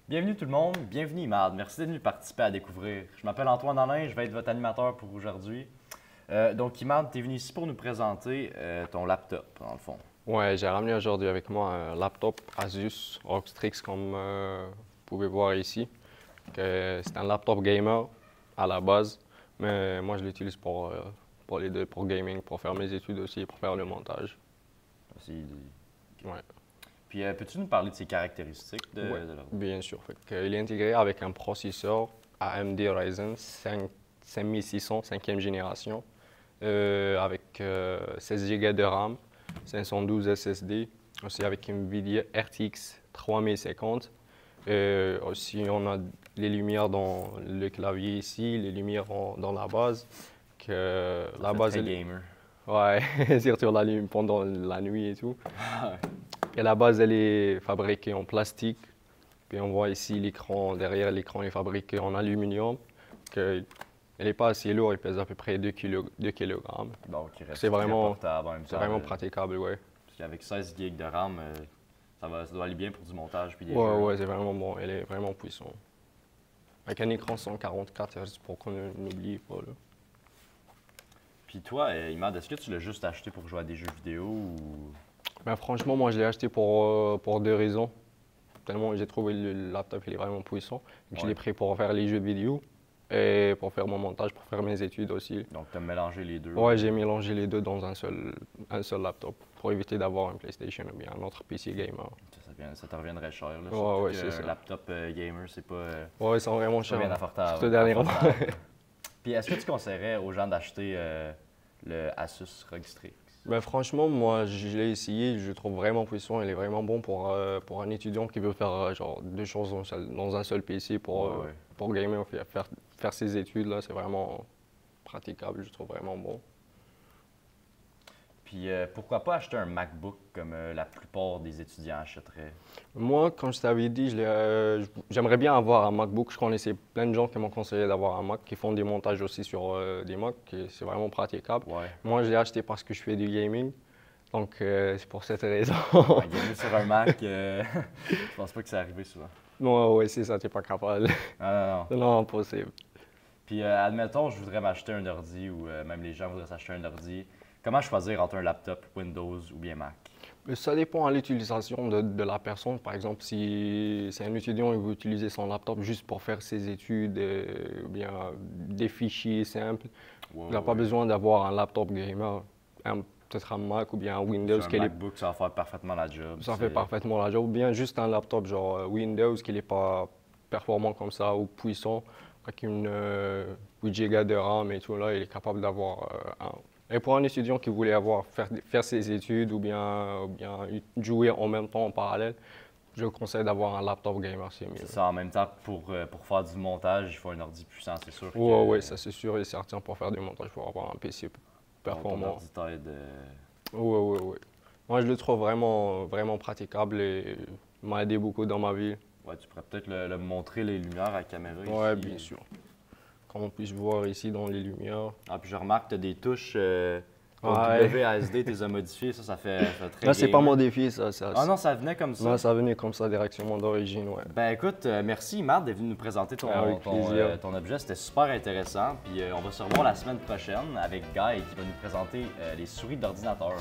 Bienvenue tout le monde, bienvenue IMAD, merci d'être venu participer à découvrir. Je m'appelle Antoine Alain, je vais être votre animateur pour aujourd'hui. Donc IMAD, tu es venu ici pour nous présenter ton laptop, dans le fond. Ouais, j'ai ramené aujourd'hui avec moi un laptop Asus ROG Strix, comme vous pouvez voir ici. C'est un laptop gamer à la base, mais moi je l'utilise pour les deux, pour gaming, pour faire mes études aussi, pour faire le montage. Ouais. Puis, peux-tu nous parler de ses caractéristiques de l'ordinateur? Bien sûr. Il est intégré avec un processeur AMD Ryzen 5600, 5e génération, avec 16 Go de RAM, 512 SSD, aussi avec NVIDIA RTX 3050. Aussi, on a les lumières dans le clavier ici, les lumières dans la base. La base est gamer. Ouais, surtout pendant la nuit et tout. Et la base, elle est fabriquée en plastique. Puis on voit ici l'écran, derrière l'écran est fabriqué en aluminium. Elle n'est pas assez lourde, elle pèse à peu près 2 kg. Donc, c'est vraiment praticable, ouais. Parce qu'avec 16 GB de RAM, ça doit aller bien pour du montage. Puis ouais, c'est vraiment bon, elle est vraiment puissante. Avec un écran 144 Hz pour qu'on n'oublie pas. Là. Puis toi, Imad, est-ce que tu l'as juste acheté pour jouer à des jeux vidéo ou... Ben, franchement, moi je l'ai acheté pour deux raisons. Tellement j'ai trouvé le laptop, il est vraiment puissant. Ouais. Je l'ai pris pour faire les jeux vidéo et pour faire mon montage, pour faire mes études aussi. Donc tu as mélangé les deux? Ouais, j'ai mélangé les deux dans un seul laptop pour éviter d'avoir un PlayStation ou bien un autre PC gamer. Ça te reviendrait cher. Là, ouais, c'est ça. Un laptop gamer, c'est pas, ouais, c'est vraiment cher. Bien confortable. Surtout dernièrement. Puis est-ce que tu conseillerais aux gens d'acheter le Asus ROG Strix? Ben, franchement, moi, je l'ai essayé, je le trouve vraiment puissant. Il est vraiment bon pour un étudiant qui veut faire genre deux choses dans un seul PC pour gamer, faire ses études. Là, c'est vraiment praticable, je trouve vraiment bon. Puis pourquoi pas acheter un MacBook comme la plupart des étudiants achèteraient? Moi, comme je t'avais dit, j'aimerais bien avoir un MacBook. Je connaissais plein de gens qui m'ont conseillé d'avoir un Mac, qui font des montages aussi sur des Macs, c'est vraiment praticable. Ouais. Moi, je l'ai acheté parce que je fais du gaming, donc c'est pour cette raison. Gamer sur un Mac, je pense pas que c'est arrivé souvent. Non, ouais, c'est ça, t'es pas capable. Non. Non, impossible. Puis admettons, je voudrais m'acheter un ordi ou même les gens voudraient s'acheter un ordi. Comment choisir entre un laptop Windows ou bien Mac? Ça dépend à l'utilisation de la personne. Par exemple, si c'est un étudiant, il veut utiliser son laptop juste pour faire ses études ou bien des fichiers simples, il n'a pas besoin d'avoir un laptop gamer. Peut-être un Mac ou bien un Windows. Un MacBook, ça va faire parfaitement la job. Ça fait parfaitement la job. Ou bien juste un laptop genre Windows qui n'est pas performant comme ça ou puissant, avec une 8 Go de RAM et tout, là, il est capable d'avoir un. Et pour un étudiant qui voulait faire ses études ou bien jouer en même temps en parallèle, je conseille d'avoir un laptop gamer, c'est mieux. C'est ça, en même temps, pour faire du montage, il faut un ordi puissant, c'est sûr. Oui, ça c'est sûr et certain. Pour faire du montage, il faut avoir un PC performant. Oui. Moi, je le trouve vraiment praticable et il m'a aidé beaucoup dans ma vie. Ouais, tu pourrais peut-être le montrer les lumières à la caméra. Oui, bien sûr. Comme on peut voir ici dans les lumières. Ah, puis je remarque que tu as des touches WASD, tu les as modifiées, ça fait très Là, c'est pas modifié, ça. Ah non, ça venait comme ça? Non, ça venait comme ça directement d'origine, ouais. Ben écoute, merci Imad d'être venu nous présenter ton objet, c'était super intéressant. Puis on va se revoir la semaine prochaine avec Guy qui va nous présenter les souris d'ordinateur.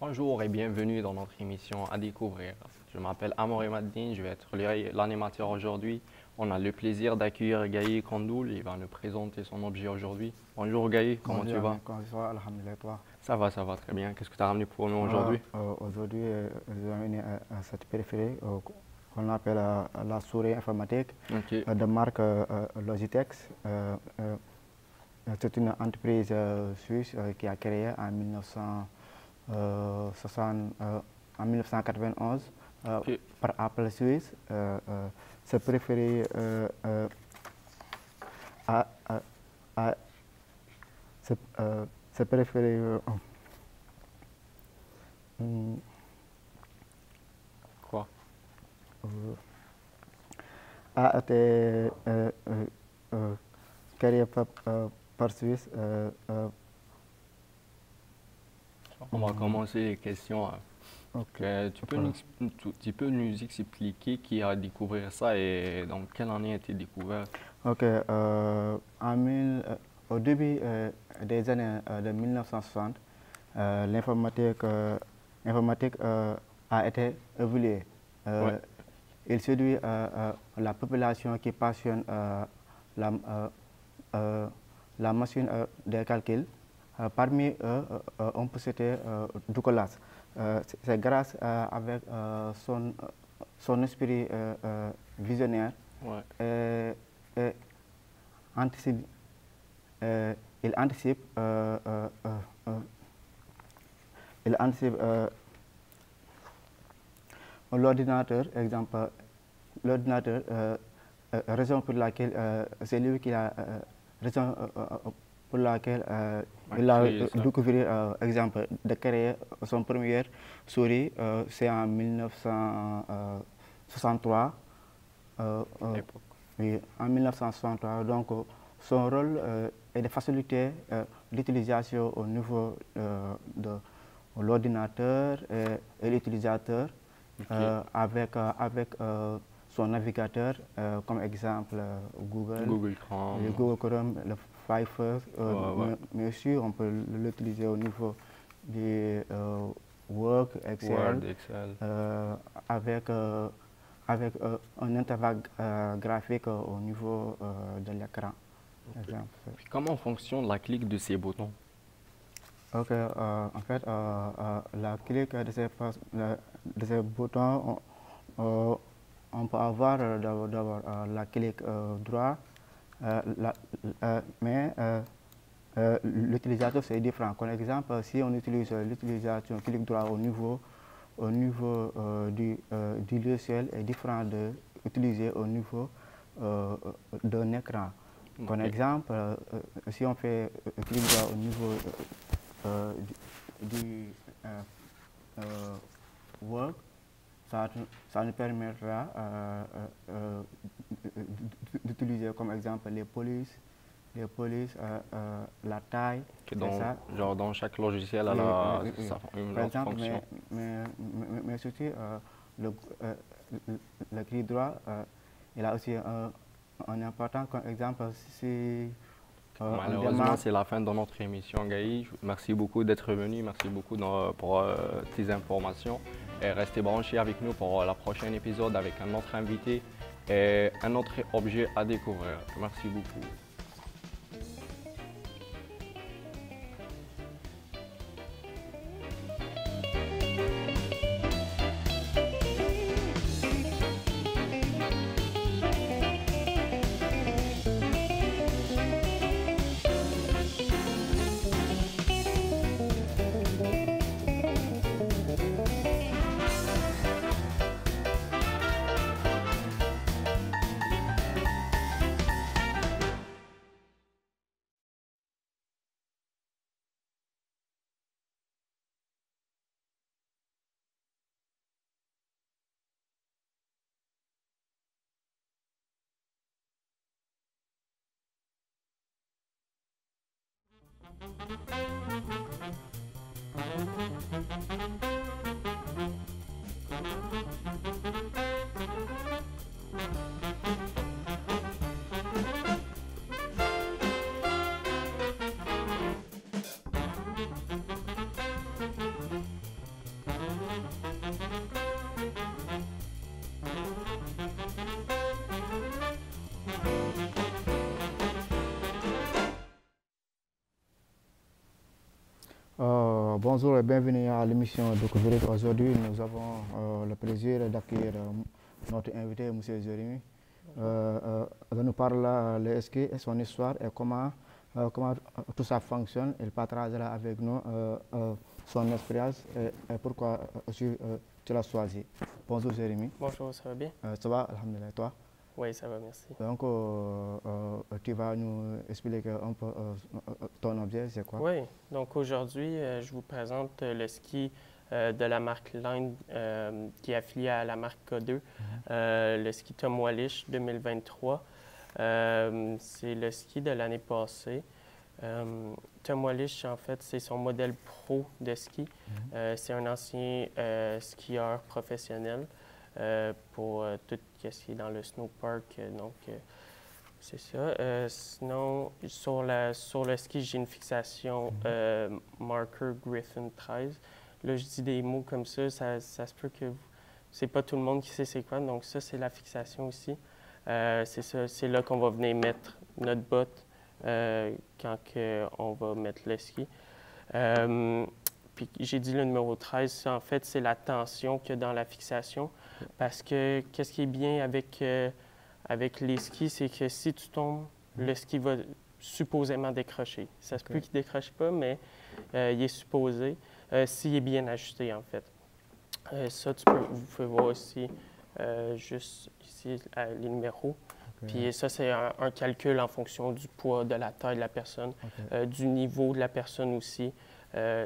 Bonjour et bienvenue dans notre émission à découvrir. Je m'appelle Amor Maddine, je vais être l'animateur aujourd'hui. On a le plaisir d'accueillir Gaï Kandoul, il va nous présenter son objet aujourd'hui. Bonjour Gaï, comment tu vas? Comment tu vas, alhamdulillah, toi? Ça va très bien. Qu'est-ce que tu as ramené pour nous aujourd'hui? Aujourd'hui, j'ai amené cette périphérie qu'on appelle la souris informatique de marque Logitech. C'est une entreprise suisse qui a créé en 1991 par Apple Suisse. Cette périphérie Quoi? A été créée par Suisse. On va commencer les questions. Tu peux nous expliquer qui a découvert ça et dans quelle année a été découvert? Ok, au début des années de 1960, l'informatique a été évoluée. Il séduit la population qui passionne la machine de calcul. Parmi eux, on peut citer Douglas. C'est grâce avec son esprit visionnaire et il anticipe l'ordinateur, exemple, l'ordinateur, raison pour laquelle c'est lui qui a raison pour laquelle il a découvert, exemple, de créer son première souris, c'est en 1963. Oui, en 1963, donc son rôle est de faciliter l'utilisation au niveau de l'ordinateur et l'utilisateur avec son navigateur, comme exemple Google Chrome, le Firefox, mais aussi on peut l'utiliser au niveau du Word, Excel. Avec un intervalle graphique au niveau de l'écran. Comment fonctionne la clique de ces boutons? Ok, en fait, la clique de ces boutons, on peut avoir d'abord la clique droite, mais l'utilisateur c'est différent. Par exemple, si on utilise l'utilisation clic droit au niveau du logiciel est différent de l'utiliser au niveau d'un écran. Par exemple, si on fait clic droit au niveau du Word, ça nous permettra d'utiliser comme exemple les polices, la taille. Dans chaque logiciel, elle a une autre fonction. Mais surtout, le clic droit, il a aussi un important comme exemple. Malheureusement, c'est la fin de notre émission, Gaï. Merci beaucoup d'être venu. Merci beaucoup pour tes informations. Et restez branchés avec nous pour le prochain épisode avec un autre invité et un autre objet à découvrir. Merci beaucoup. Bonjour et bienvenue à l'émission Découvrir. Aujourd'hui, nous avons le plaisir d'accueillir notre invité, M. Jérémy. Il nous parle de ski et son histoire et comment tout ça fonctionne. Il partagera avec nous son expérience et pourquoi tu l'as choisi. Bonjour Jérémy. Bonjour, ça va bien? Ça va, alhamdulillah, toi? Oui, ça va, merci. Donc, tu vas nous expliquer un peu ton objet, c'est quoi? Oui, donc aujourd'hui, je vous présente le ski de la marque Line qui est affilié à la marque K2, le ski Tom Wallisch 2023. C'est le ski de l'année passée. Tom Wallisch, en fait, c'est son modèle pro de ski. C'est un ancien skieur professionnel. Pour tout ce qui est dans le snowpark. Donc, c'est ça. Sinon, sur le ski, j'ai une fixation Marker Griffin 13. Là, je dis des mots comme ça se peut que c'est pas tout le monde qui sait c'est quoi. Donc, ça, c'est la fixation aussi. C'est ça, c'est là qu'on va venir mettre notre botte quand on va mettre le ski. Puis j'ai dit le numéro 13, ça, en fait, c'est la tension qu'il y a dans la fixation. Parce que qu'est-ce qui est bien avec les skis, c'est que si tu tombes, le ski va supposément décrocher. Ça se peut qu'il ne décroche pas, mais il est supposé, s'il est bien ajusté, en fait. Ça, vous pouvez voir aussi, juste ici, les numéros. Puis ça, c'est un calcul en fonction du poids, de la taille de la personne, du niveau de la personne aussi.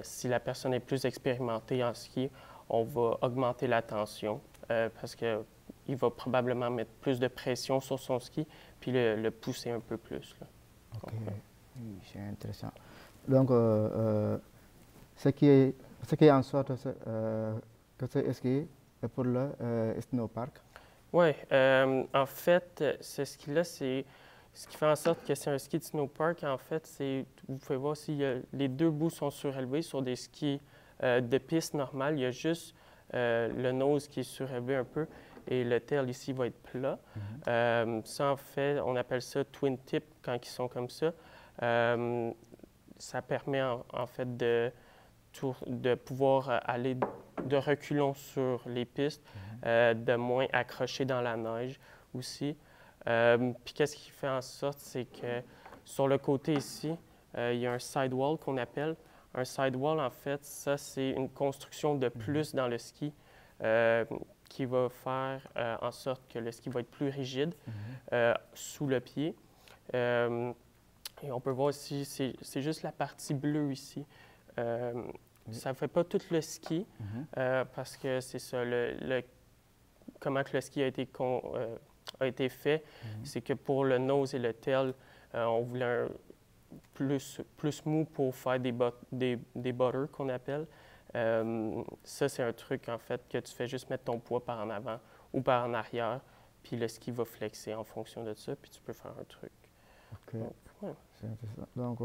Si la personne est plus expérimentée en ski, on va augmenter la tension parce qu'il va probablement mettre plus de pression sur son ski puis le pousser un peu plus. Là. OK, oui, c'est intéressant. Donc, ce qui est en sorte que ce ski est pour le snowpark? Oui, en fait, ce ski-là, c'est ce qui fait en sorte que c'est un ski de snowpark. En fait, vous pouvez voir si les deux bouts sont surélevés sur des skis de piste normale. Il y a juste le nose qui est surélevé un peu et le tail ici va être plat. Ça, en fait, on appelle ça twin tip quand ils sont comme ça. Ça permet en fait de pouvoir aller de reculons sur les pistes, de moins accrocher dans la neige aussi. Puis qu'est-ce qui fait en sorte, c'est que sur le côté ici, il y a un sidewall qu'on appelle. Un sidewall, en fait, ça, c'est une construction de plus dans le ski qui va faire en sorte que le ski va être plus rigide sous le pied. Et on peut voir ici, c'est juste la partie bleue ici. Ça ne fait pas tout le ski parce que c'est ça, comment que le ski a été fait, c'est que pour le nose et le tail, on voulait un plus mou pour faire des butters qu'on appelle. Ça, c'est un truc, en fait, que tu fais juste mettre ton poids par en avant ou par en arrière, puis le ski va flexer en fonction de ça, puis tu peux faire un truc. OK. C'est intéressant. Donc,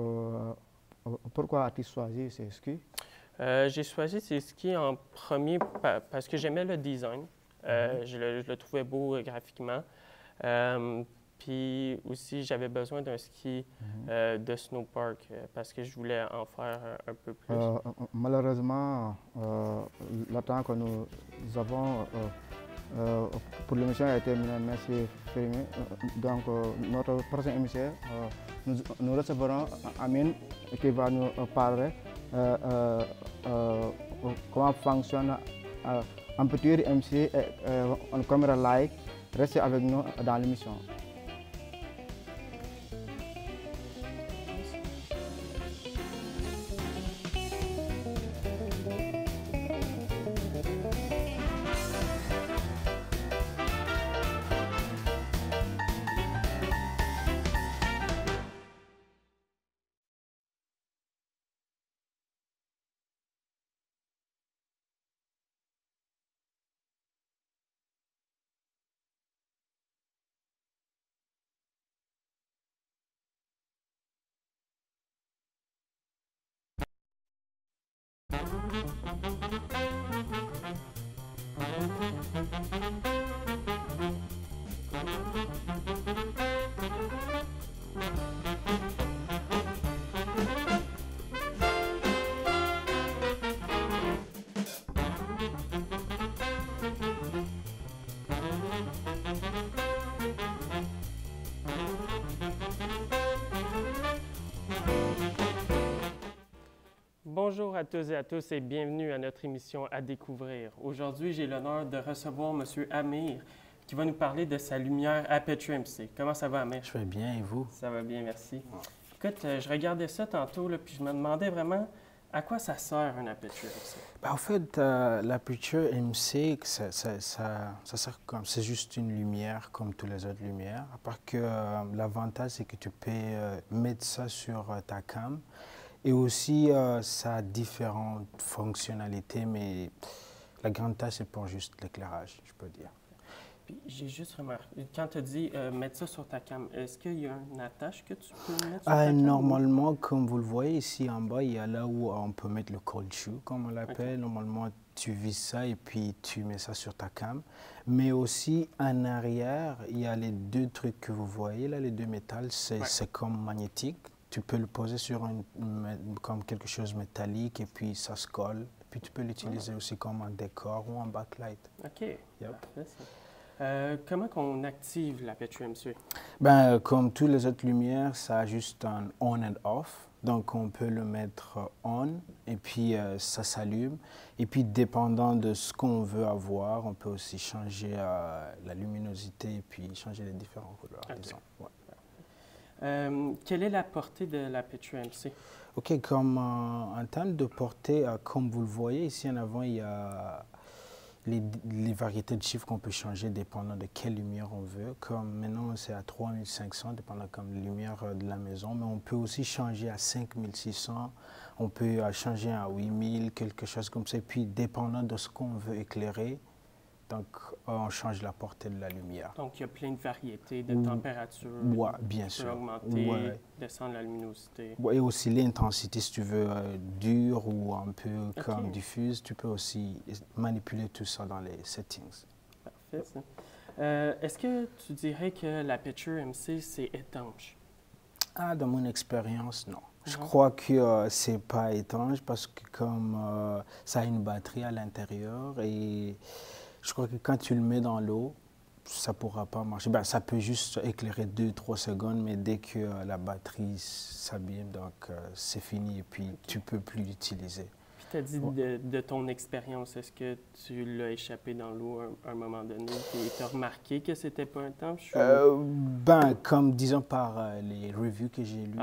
pourquoi as-tu choisi ces skis? J'ai choisi ces skis en premier parce que j'aimais le design. Je le trouvais beau graphiquement. Puis aussi, j'avais besoin d'un ski de snowpark parce que je voulais en faire un peu plus. Malheureusement, le temps que nous avons pour l'émission a été terminé. Merci, Férimé. Donc, notre prochaine émission, nous recevrons Amine qui va nous parler comment fonctionne un petit MC et une caméra like. Restez avec nous dans l'émission. Bonjour à tous et à tous et bienvenue à notre émission À découvrir. Aujourd'hui, j'ai l'honneur de recevoir M. Amir qui va nous parler de sa lumière Aperture MC. Comment ça va, Amir? Je vais bien, et vous? Ça va bien, merci. Écoute, je regardais ça tantôt, là, puis je me demandais vraiment à quoi ça sert un Aperture MC. En fait, l'Aperture MC, ça sert comme, c'est juste une lumière comme toutes les autres lumières. À part que l'avantage, c'est que tu peux mettre ça sur ta cam. Et aussi, ça a différentes fonctionnalités, mais la grande tâche, c'est pour juste l'éclairage, je peux dire. Puis j'ai juste remarqué, quand tu as dit mettre ça sur ta cam, est-ce qu'il y a une attache que tu peux mettre sur ta cam? Normalement, comme vous le voyez ici en bas, il y a là où on peut mettre le cold shoe, comme on l'appelle. Okay. Normalement, tu vis ça et puis tu mets ça sur ta cam. Mais aussi, en arrière, il y a les deux trucs que vous voyez là, les deux métals, c'est comme magnétique. Tu peux le poser sur comme quelque chose de métallique et puis ça se colle. Et puis tu peux l'utiliser aussi comme un décor ou un backlight. OK. Yep. Comment on active l'Aperture MC? Comme toutes les autres lumières, ça a juste un on and off. Donc on peut le mettre on et puis ça s'allume. Et puis dépendant de ce qu'on veut avoir, on peut aussi changer la luminosité et puis changer les différentes couleurs, disons. Ouais. Quelle est la portée de l'Aperture MC? OK, comme en termes de portée, comme vous le voyez ici en avant, il y a les variétés de chiffres qu'on peut changer dépendant de quelle lumière on veut. Comme maintenant, c'est à 3500, dépendant comme la lumière de la maison, mais on peut aussi changer à 5600, on peut changer à 8000, quelque chose comme ça. Et puis, dépendant de ce qu'on veut éclairer, donc, on change la portée de la lumière. Donc, il y a plein de variétés de température. Oui, bien sûr. Augmenter, descendre la luminosité. Ouais, et aussi l'intensité, si tu veux dure ou un peu comme diffuse, tu peux aussi manipuler tout ça dans les settings. Parfait, ça. Est-ce que tu dirais que l'Aperture MC, c'est étanche? Dans mon expérience, non. Je crois que c'est pas étanche parce que comme ça a une batterie à l'intérieur et je crois que quand tu le mets dans l'eau, ça ne pourra pas marcher. Ça peut juste éclairer 2-3 secondes, mais dès que la batterie s'abîme, donc c'est fini et puis tu ne peux plus l'utiliser. Puis tu as dit de ton expérience, est-ce que tu l'as échappé dans l'eau à un moment donné et tu as remarqué que c'était pas étanche? Comme disons par les reviews que j'ai lues,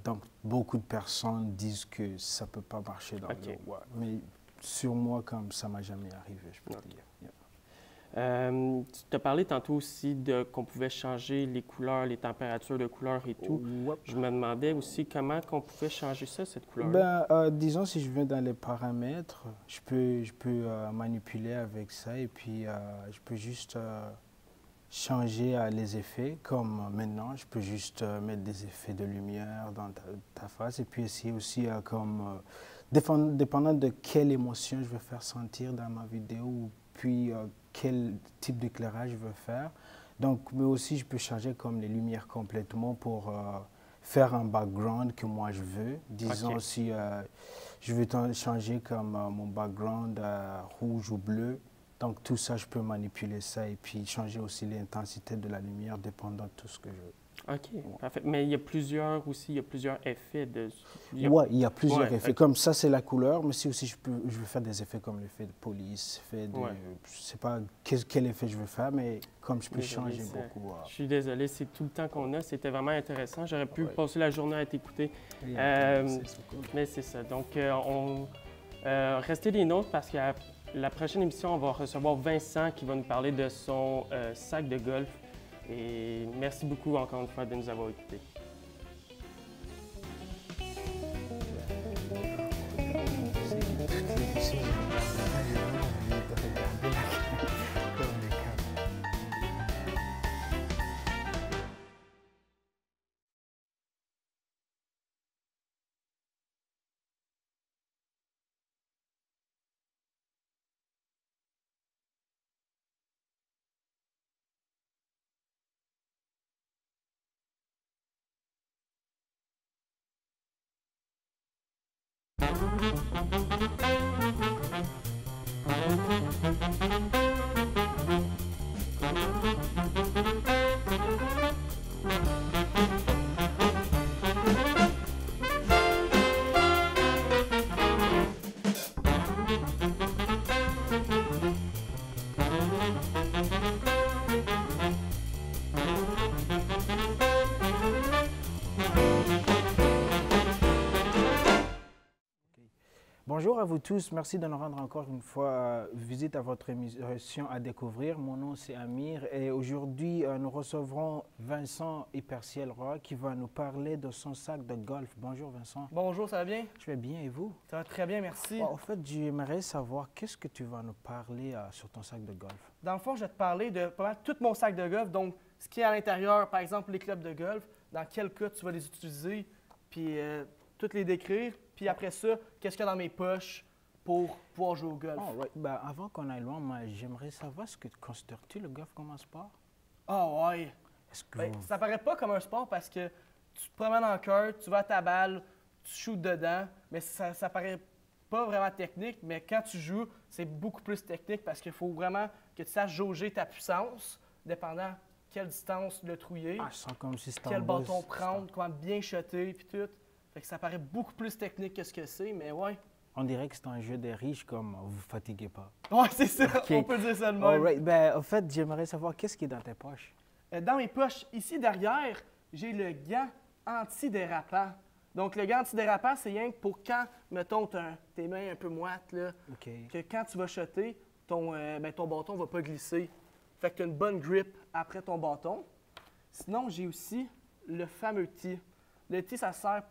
donc beaucoup de personnes disent que ça ne peut pas marcher dans l'eau. Ouais. Mais sur moi, comme ça ne m'a jamais arrivé, je peux te dire. Tu t'as parlé tantôt aussi qu'on pouvait changer les couleurs, les températures de couleurs et tout. Je me demandais aussi comment on pouvait changer ça, cette couleur. Disons, si je vais dans les paramètres, je peux manipuler avec ça et puis je peux juste changer les effets. Comme maintenant, je peux juste mettre des effets de lumière dans ta face et puis essayer aussi comme... dépendant de quelle émotion je veux faire sentir dans ma vidéo, puis quel type d'éclairage je veux faire. Donc, mais aussi, je peux changer comme les lumières complètement pour faire un background que moi je veux. Disons si je veux changer comme mon background rouge ou bleu. Donc, tout ça, je peux manipuler ça et puis changer aussi l'intensité de la lumière dépendant de tout ce que je veux. OK, parfait. Mais il y a plusieurs effets. Oui, il y a plusieurs effets. Comme ça, c'est la couleur, mais si aussi je veux faire des effets comme l'effet de police, je ne sais pas quel effet je veux faire, mais comme je peux changer beaucoup. Je suis désolé, c'est tout le temps qu'on a. C'était vraiment intéressant. J'aurais pu passer la journée à t'écouter. Mais c'est ça. Donc, restez des nôtres parce que la prochaine émission, on va recevoir Vincent qui va nous parler de son sac de golf. Et merci beaucoup encore une fois de nous avoir écoutés. Bonjour à vous tous, merci de nous rendre encore une fois visite à votre émission à découvrir. Mon nom c'est Amir et aujourd'hui nous recevrons Vincent Hyperciel-Roy qui va nous parler de son sac de golf. Bonjour Vincent. Bonjour, ça va bien? Je vais bien et vous? Ça va très bien, merci. En fait, j'aimerais savoir qu'est-ce que tu vas nous parler sur ton sac de golf? Dans le fond, je vais te parler de pas mal tout mon sac de golf, donc ce qui est à l'intérieur, par exemple les clubs de golf, dans quel cas tu vas les utiliser, puis toutes les décrire. Puis après ça, qu'est-ce qu'il y a dans mes poches pour pouvoir jouer au golf. Oh, right. Ben, avant qu'on aille loin, moi, j'aimerais savoir ce que considères-tu le golf comme un sport? Ah ouais! Est-ce que Ben, ça paraît pas comme un sport parce que tu te promènes en cœur, tu vas à ta balle, tu shootes dedans, mais ça paraît pas vraiment technique, mais quand tu joues, c'est beaucoup plus technique parce qu'il faut vraiment que tu saches jauger ta puissance, dépendant quelle distance le trouiller, je sens comme si c'était quel un bâton boss. prendre, comment bien shotter, puis tout. Fait que ça paraît beaucoup plus technique que ce que c'est, mais ouais. On dirait que c'est un jeu des riches, comme vous fatiguez pas. Ouais, c'est ça, Ok. on peut dire ça de même. Alright. Ben, en fait, j'aimerais savoir qu'est-ce qui est dans tes poches. Dans mes poches, ici derrière, j'ai le gant antidérapant. Donc, le gant antidérapant, c'est rien que pour quand, mettons, tes mains un peu moites, là, OK. que quand tu vas shotter, ton bâton ne va pas glisser. Fait que tu as une bonne grip après ton bâton. Sinon, j'ai aussi le fameux tee. Le tee, ça sert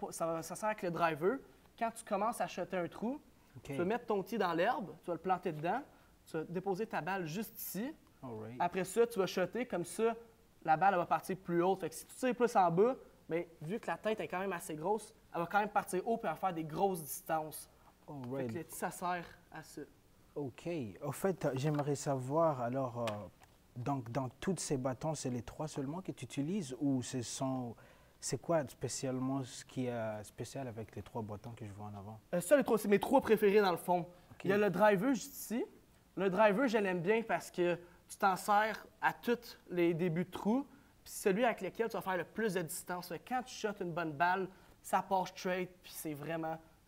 avec le driver. Quand tu commences à shotter un trou, OK. tu vas mettre ton tee dans l'herbe, tu vas le planter dedans, tu vas déposer ta balle juste ici. Alright. Après ça, tu vas shotter, comme ça, la balle elle va partir plus haute. Fait que si tu tires plus en bas, bien, vu que la tête est quand même assez grosse, elle va quand même partir haut et elle va faire des grosses distances. Fait Alright. que le tee, ça sert à ça. OK. En fait, j'aimerais savoir, alors, donc, dans tous ces bâtons, c'est les 3 seulement que tu utilises ou c'est quoi spécialement ce qui est spécial avec les 3 bâtons que je vois en avant? Ça, c'est mes 3 préférés dans le fond. OK. Il y a le driver juste ici. Le driver, je l'aime bien parce que tu t'en sers à tous les débuts de trou. Puis c'est celui avec lequel tu vas faire le plus de distance. Fait que quand tu shottes une bonne balle, ça part straight, puis c'est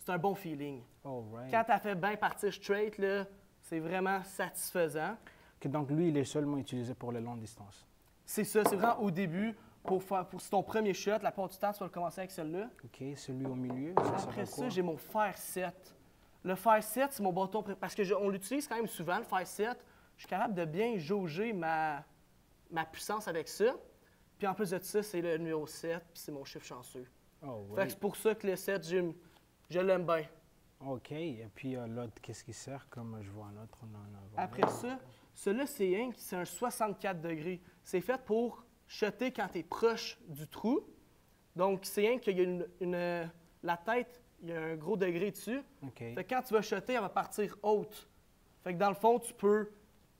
un bon feeling. Alright. Quand tu as fait bien partir straight, là, c'est vraiment satisfaisant. OK, donc, lui, il est seulement utilisé pour les longues distances. C'est ça, c'est vraiment au début. Pour c'est ton premier shot, la plupart du temps, tu vas le commencer avec celui-là. OK, celui au milieu, ça Après va quoi? ça, j'ai mon Fire 7. Le Fire 7, c'est mon bâton parce qu'on l'utilise quand même souvent, le Fire 7. Je suis capable de bien jauger ma puissance avec ça. Puis en plus de ça, c'est le numéro 7, puis c'est mon chiffre chanceux. Fait que Alright. c'est pour ça que le 7, je l'aime bien. OK, et puis l'autre, qu'est-ce qui sert comme je vois un autre? Après ça, celui-là, c'est un 64 degrés. C'est fait pour shotter quand tu es proche du trou. Donc, c'est rien qu'il y a la tête, il y a un gros degré dessus. OK. Fait que quand tu vas shotter, elle va partir haute. Fait que dans le fond, tu peux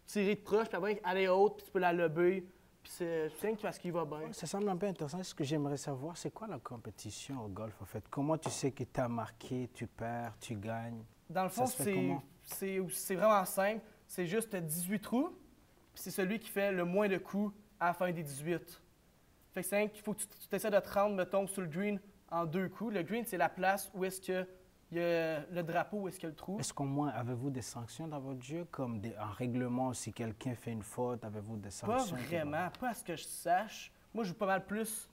tirer de proche, puis après aller haute, puis tu peux la lober. Puis c'est rien que parce qu'il va bien. Ça semble un peu intéressant. Ce que j'aimerais savoir, c'est quoi la compétition au golf, en fait? Comment tu sais que tu as marqué, tu perds, tu gagnes? Dans le fond, Ça se fait comment? c'est vraiment simple. C'est juste 18 trous, puis c'est celui qui fait le moins de coups à la fin des 18. Fait que c'est rien qu'il faut que tu essaies de te rendre, mettons, sur le green en 2 coups. Le green, c'est la place où est-ce que il y a le drapeau, où est-ce qu'il y a le trou. Est-ce qu'au moins, avez-vous des sanctions dans votre jeu, comme un règlement, si quelqu'un fait une faute, avez-vous des Pas sanctions? vraiment, pas à ce que je sache. Moi, je joue pas mal plus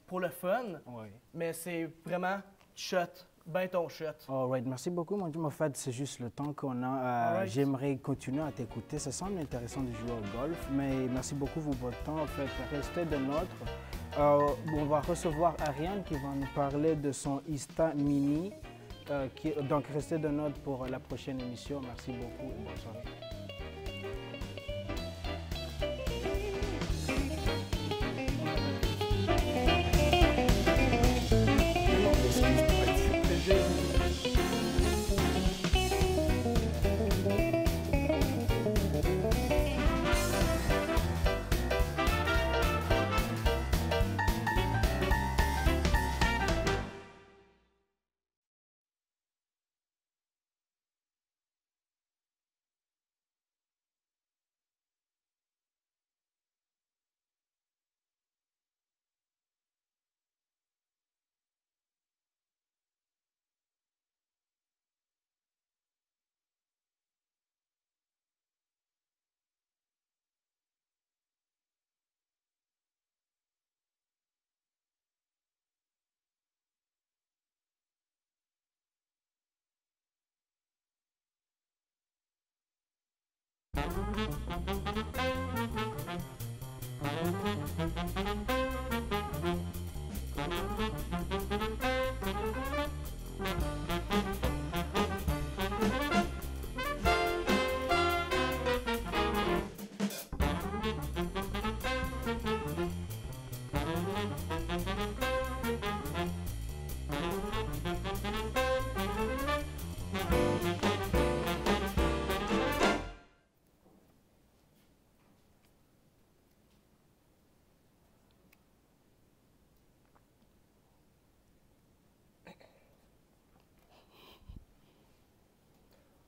pour le fun, Oui. mais c'est vraiment shot, ben ton shot. All right. Merci beaucoup, mon Dieu. En fait, c'est juste le temps qu'on a. All right. J'aimerais continuer à t'écouter. Ça semble intéressant de jouer au golf, mais merci beaucoup pour votre temps. En fait, restez de notre. On va recevoir Ariane qui va nous parler de son Insta Mini. Donc, restez de notre pour la prochaine émission. Merci beaucoup et bonne soirée.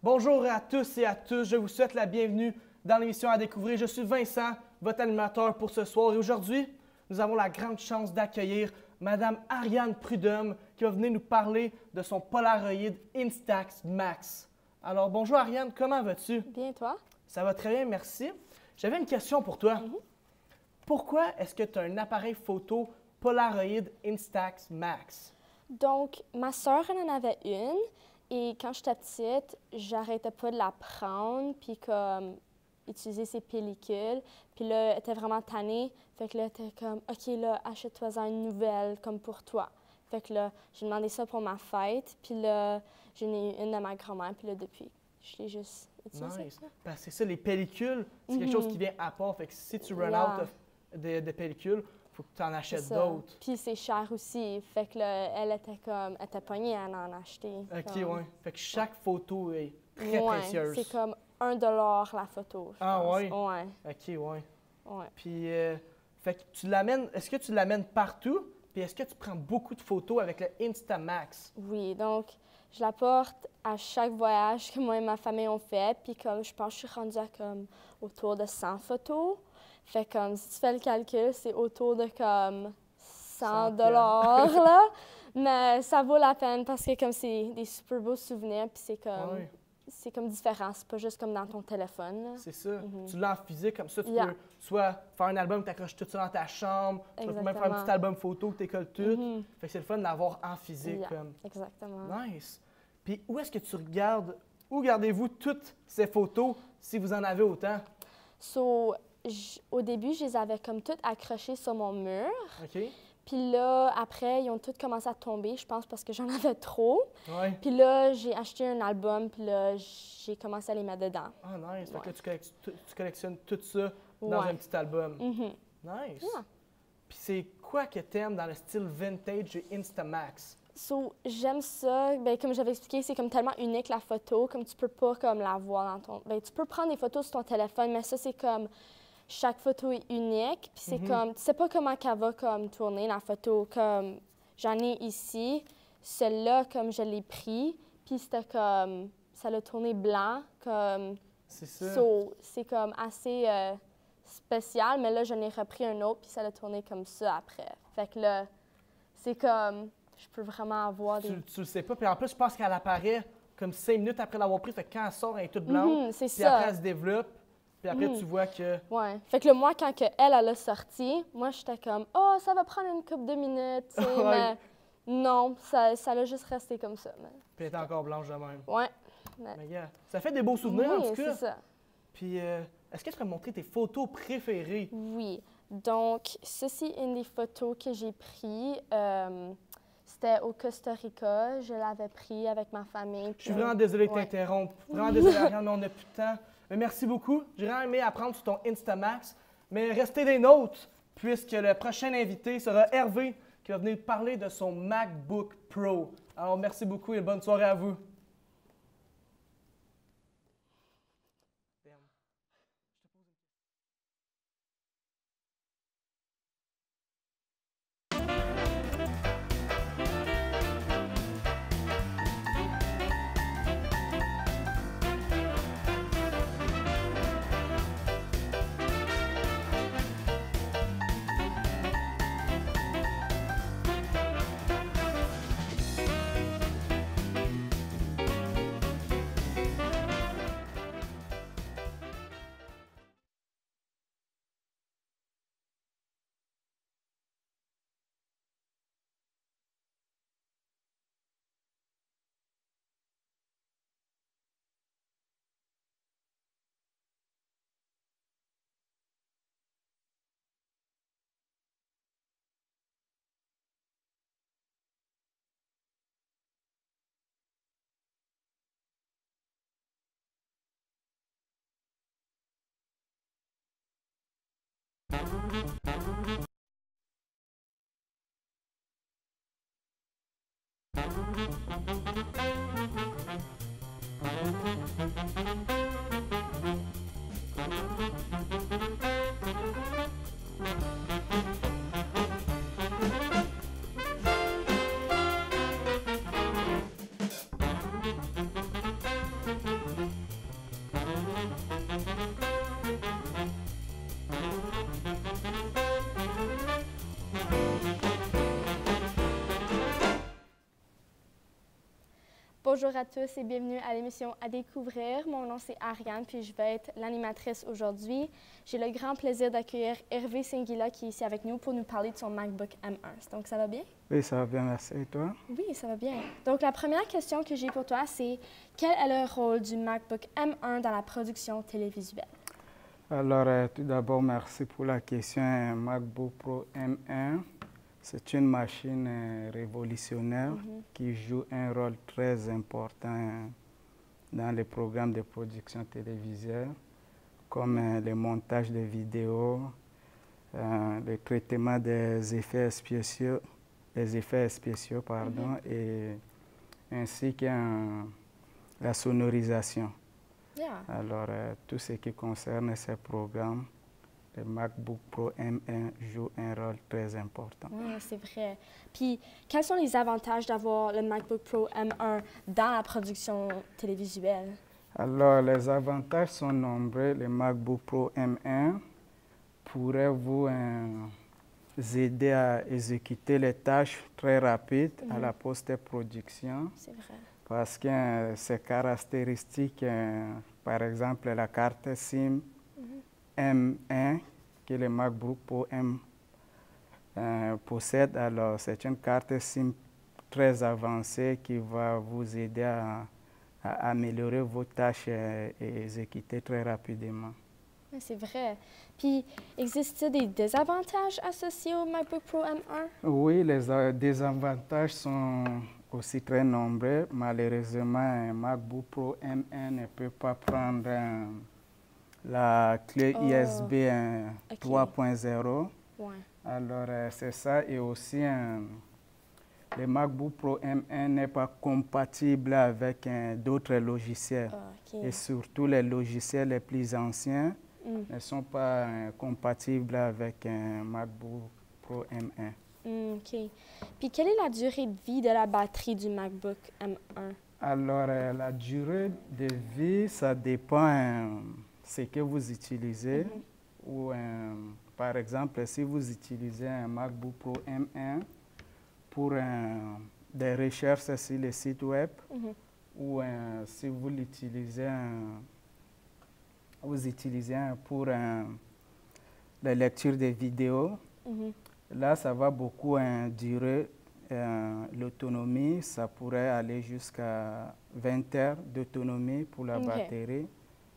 Bonjour à tous et à tous, je vous souhaite la bienvenue dans l'émission à découvrir. Je suis Vincent, votre animateur pour ce soir et aujourd'hui, nous avons la grande chance d'accueillir Madame Ariane Prudhomme qui va venir nous parler de son Polaroid Instax Max. Alors bonjour Ariane, comment vas-tu? Bien, toi? Ça va très bien, merci. J'avais une question pour toi. Pourquoi est-ce que tu as un appareil photo Polaroid Instax Max? Donc, ma sœur en avait une et quand j'étais petite, j'arrêtais pas de la prendre puis comme utiliser ses pellicules. Puis là, elle était vraiment tannée. Fait que là, elle était comme, OK, là, achète-toi une nouvelle comme pour toi. Fait que là, j'ai demandé ça pour ma fête. Puis là, j'en ai eu une de ma grand-mère. Puis là, depuis, je l'ai juste utilisée. Nice. Parce que c'est ça, les pellicules, c'est quelque chose qui vient à part. Fait que si tu run out de pellicules, il faut que tu en achètes d'autres. Puis c'est cher aussi. Fait que là, elle était pognée à en acheter. OK, ouais. Fait que chaque photo est très précieuse. C'est comme $1 la photo. Ah, pense. ouais? Ouais. OK, ouais. Ouais. Puis, fait que tu l'amènes, est-ce que tu l'amènes partout? Puis est-ce que tu prends beaucoup de photos avec le Instamax? Oui, donc je la porte à chaque voyage que moi et ma famille ont fait. Puis comme je pense que je suis rendue à comme autour de 100 photos. Fait comme si tu fais le calcul, c'est autour de comme $100 là. Mais ça vaut la peine parce que comme c'est des super beaux souvenirs puis c'est comme différent, c'est pas juste comme dans ton téléphone. C'est ça. Tu l'as en physique, comme ça, tu peux soit faire un album, tu accroches tout ça dans ta chambre, tu peux même faire un petit album photo que tu écoles tout. Fait que c'est le fun d'avoir en physique. Comme. Exactement. Nice. Puis où est-ce que tu regardes, où gardez-vous toutes ces photos si vous en avez autant? So, au début, je les avais comme toutes accrochées sur mon mur. OK. Puis là, après, ils ont toutes commencé à tomber, je pense, parce que j'en avais trop. Ouais. Puis là, j'ai acheté un album, puis là, j'ai commencé à les mettre dedans. Ah, nice. Fait que là, tu collectionnes tout ça dans un petit album. Nice. Yeah. Puis c'est quoi que t'aimes dans le style vintage du Instamax? So, j'aime ça. Bien, comme j'avais expliqué, c'est comme tellement unique la photo, comme tu peux pas comme la voir dans ton... Bien, tu peux prendre des photos sur ton téléphone, mais ça, c'est comme... Chaque photo est unique, puis c'est comme... Tu sais pas comment qu'elle va comme tourner, la photo. Comme, j'en ai ici, celle-là, comme je l'ai pris, puis c'était comme... Ça l'a tourné blanc, comme... C'est ça. So, c'est comme assez spécial, mais là, j'en ai repris un autre, puis ça l'a tourné comme ça après. Fait que là, c'est comme... Je peux vraiment avoir des... Tu le sais pas, puis en plus, je pense qu'elle apparaît comme 5 minutes après l'avoir pris, fait que quand elle sort, elle est toute blanche, c'est puis ça. après, elle se développe. Puis après, tu vois que... Ouais. Fait que là, moi, quand elle a sorti, moi, j'étais comme « Oh, ça va prendre une couple de minutes, tu sais, mais non, ça l'a juste resté comme ça. Mais... Puis elle est encore blanche de même. Ouais. Mais yeah, ça fait des beaux souvenirs, en tout cas. c'est ça. Puis, est-ce que tu peux me montrer tes photos préférées? Oui. Donc, ceci est une des photos que j'ai prises. C'était au Costa Rica. Je l'avais pris avec ma famille. Je suis vraiment désolé de t'interrompre. Vraiment désolé, Ariane, mais on n'a plus de temps. Mais merci beaucoup. J'ai vraiment aimé apprendre sur ton Instamax. Mais restez des nôtres, puisque le prochain invité sera Hervé, qui va venir parler de son MacBook Pro. Alors, merci beaucoup et bonne soirée à vous. Bonjour à tous et bienvenue à l'émission À découvrir. Mon nom c'est Ariane puis je vais être l'animatrice aujourd'hui. J'ai le grand plaisir d'accueillir Hervé Singila qui est ici avec nous pour nous parler de son MacBook M1. Donc ça va bien? Oui, ça va bien, merci. Et toi? Oui, ça va bien. Donc la première question que j'ai pour toi c'est quel est le rôle du MacBook M1 dans la production télévisuelle? Alors, tout d'abord, merci pour la question. Un MacBook Pro M1, c'est une machine révolutionnaire qui joue un rôle très important dans les programmes de production télévisuelle, comme le montage de vidéos, le traitement des effets spéciaux, et ainsi que la sonorisation. Yeah. Alors, tout ce qui concerne ces programmes, le MacBook Pro M1 joue un rôle très important. Oui, c'est vrai. Puis, quels sont les avantages d'avoir le MacBook Pro M1 dans la production télévisuelle? Alors, les avantages sont nombreux. Le MacBook Pro M1 pourrait vous aider à exécuter les tâches très rapides à la post-production. C'est vrai. Parce que ses caractéristiques, par exemple la carte SIM M1 que le MacBook Pro M possède, alors c'est une carte SIM très avancée qui va vous aider à améliorer vos tâches et exécuter très rapidement. Oui, c'est vrai. Puis, existe-t-il des désavantages associés au MacBook Pro M1? Oui, les désavantages sont aussi très nombreux. Malheureusement, un MacBook Pro M1 ne peut pas prendre la clé USB 3.0. Ouais. Alors, c'est ça. Et aussi, le MacBook Pro M1 n'est pas compatible avec d'autres logiciels. Et surtout, les logiciels les plus anciens ne sont pas compatibles avec un MacBook Pro M1. OK. Puis, quelle est la durée de vie de la batterie du MacBook M1? Alors, la durée de vie, ça dépend ce que vous utilisez. Ou, par exemple, si vous utilisez un MacBook Pro M1 pour des recherches sur les sites web, ou si vous l'utilisez pour la lecture des vidéos, là, ça va beaucoup durer l'autonomie. Ça pourrait aller jusqu'à 20 heures d'autonomie pour la batterie.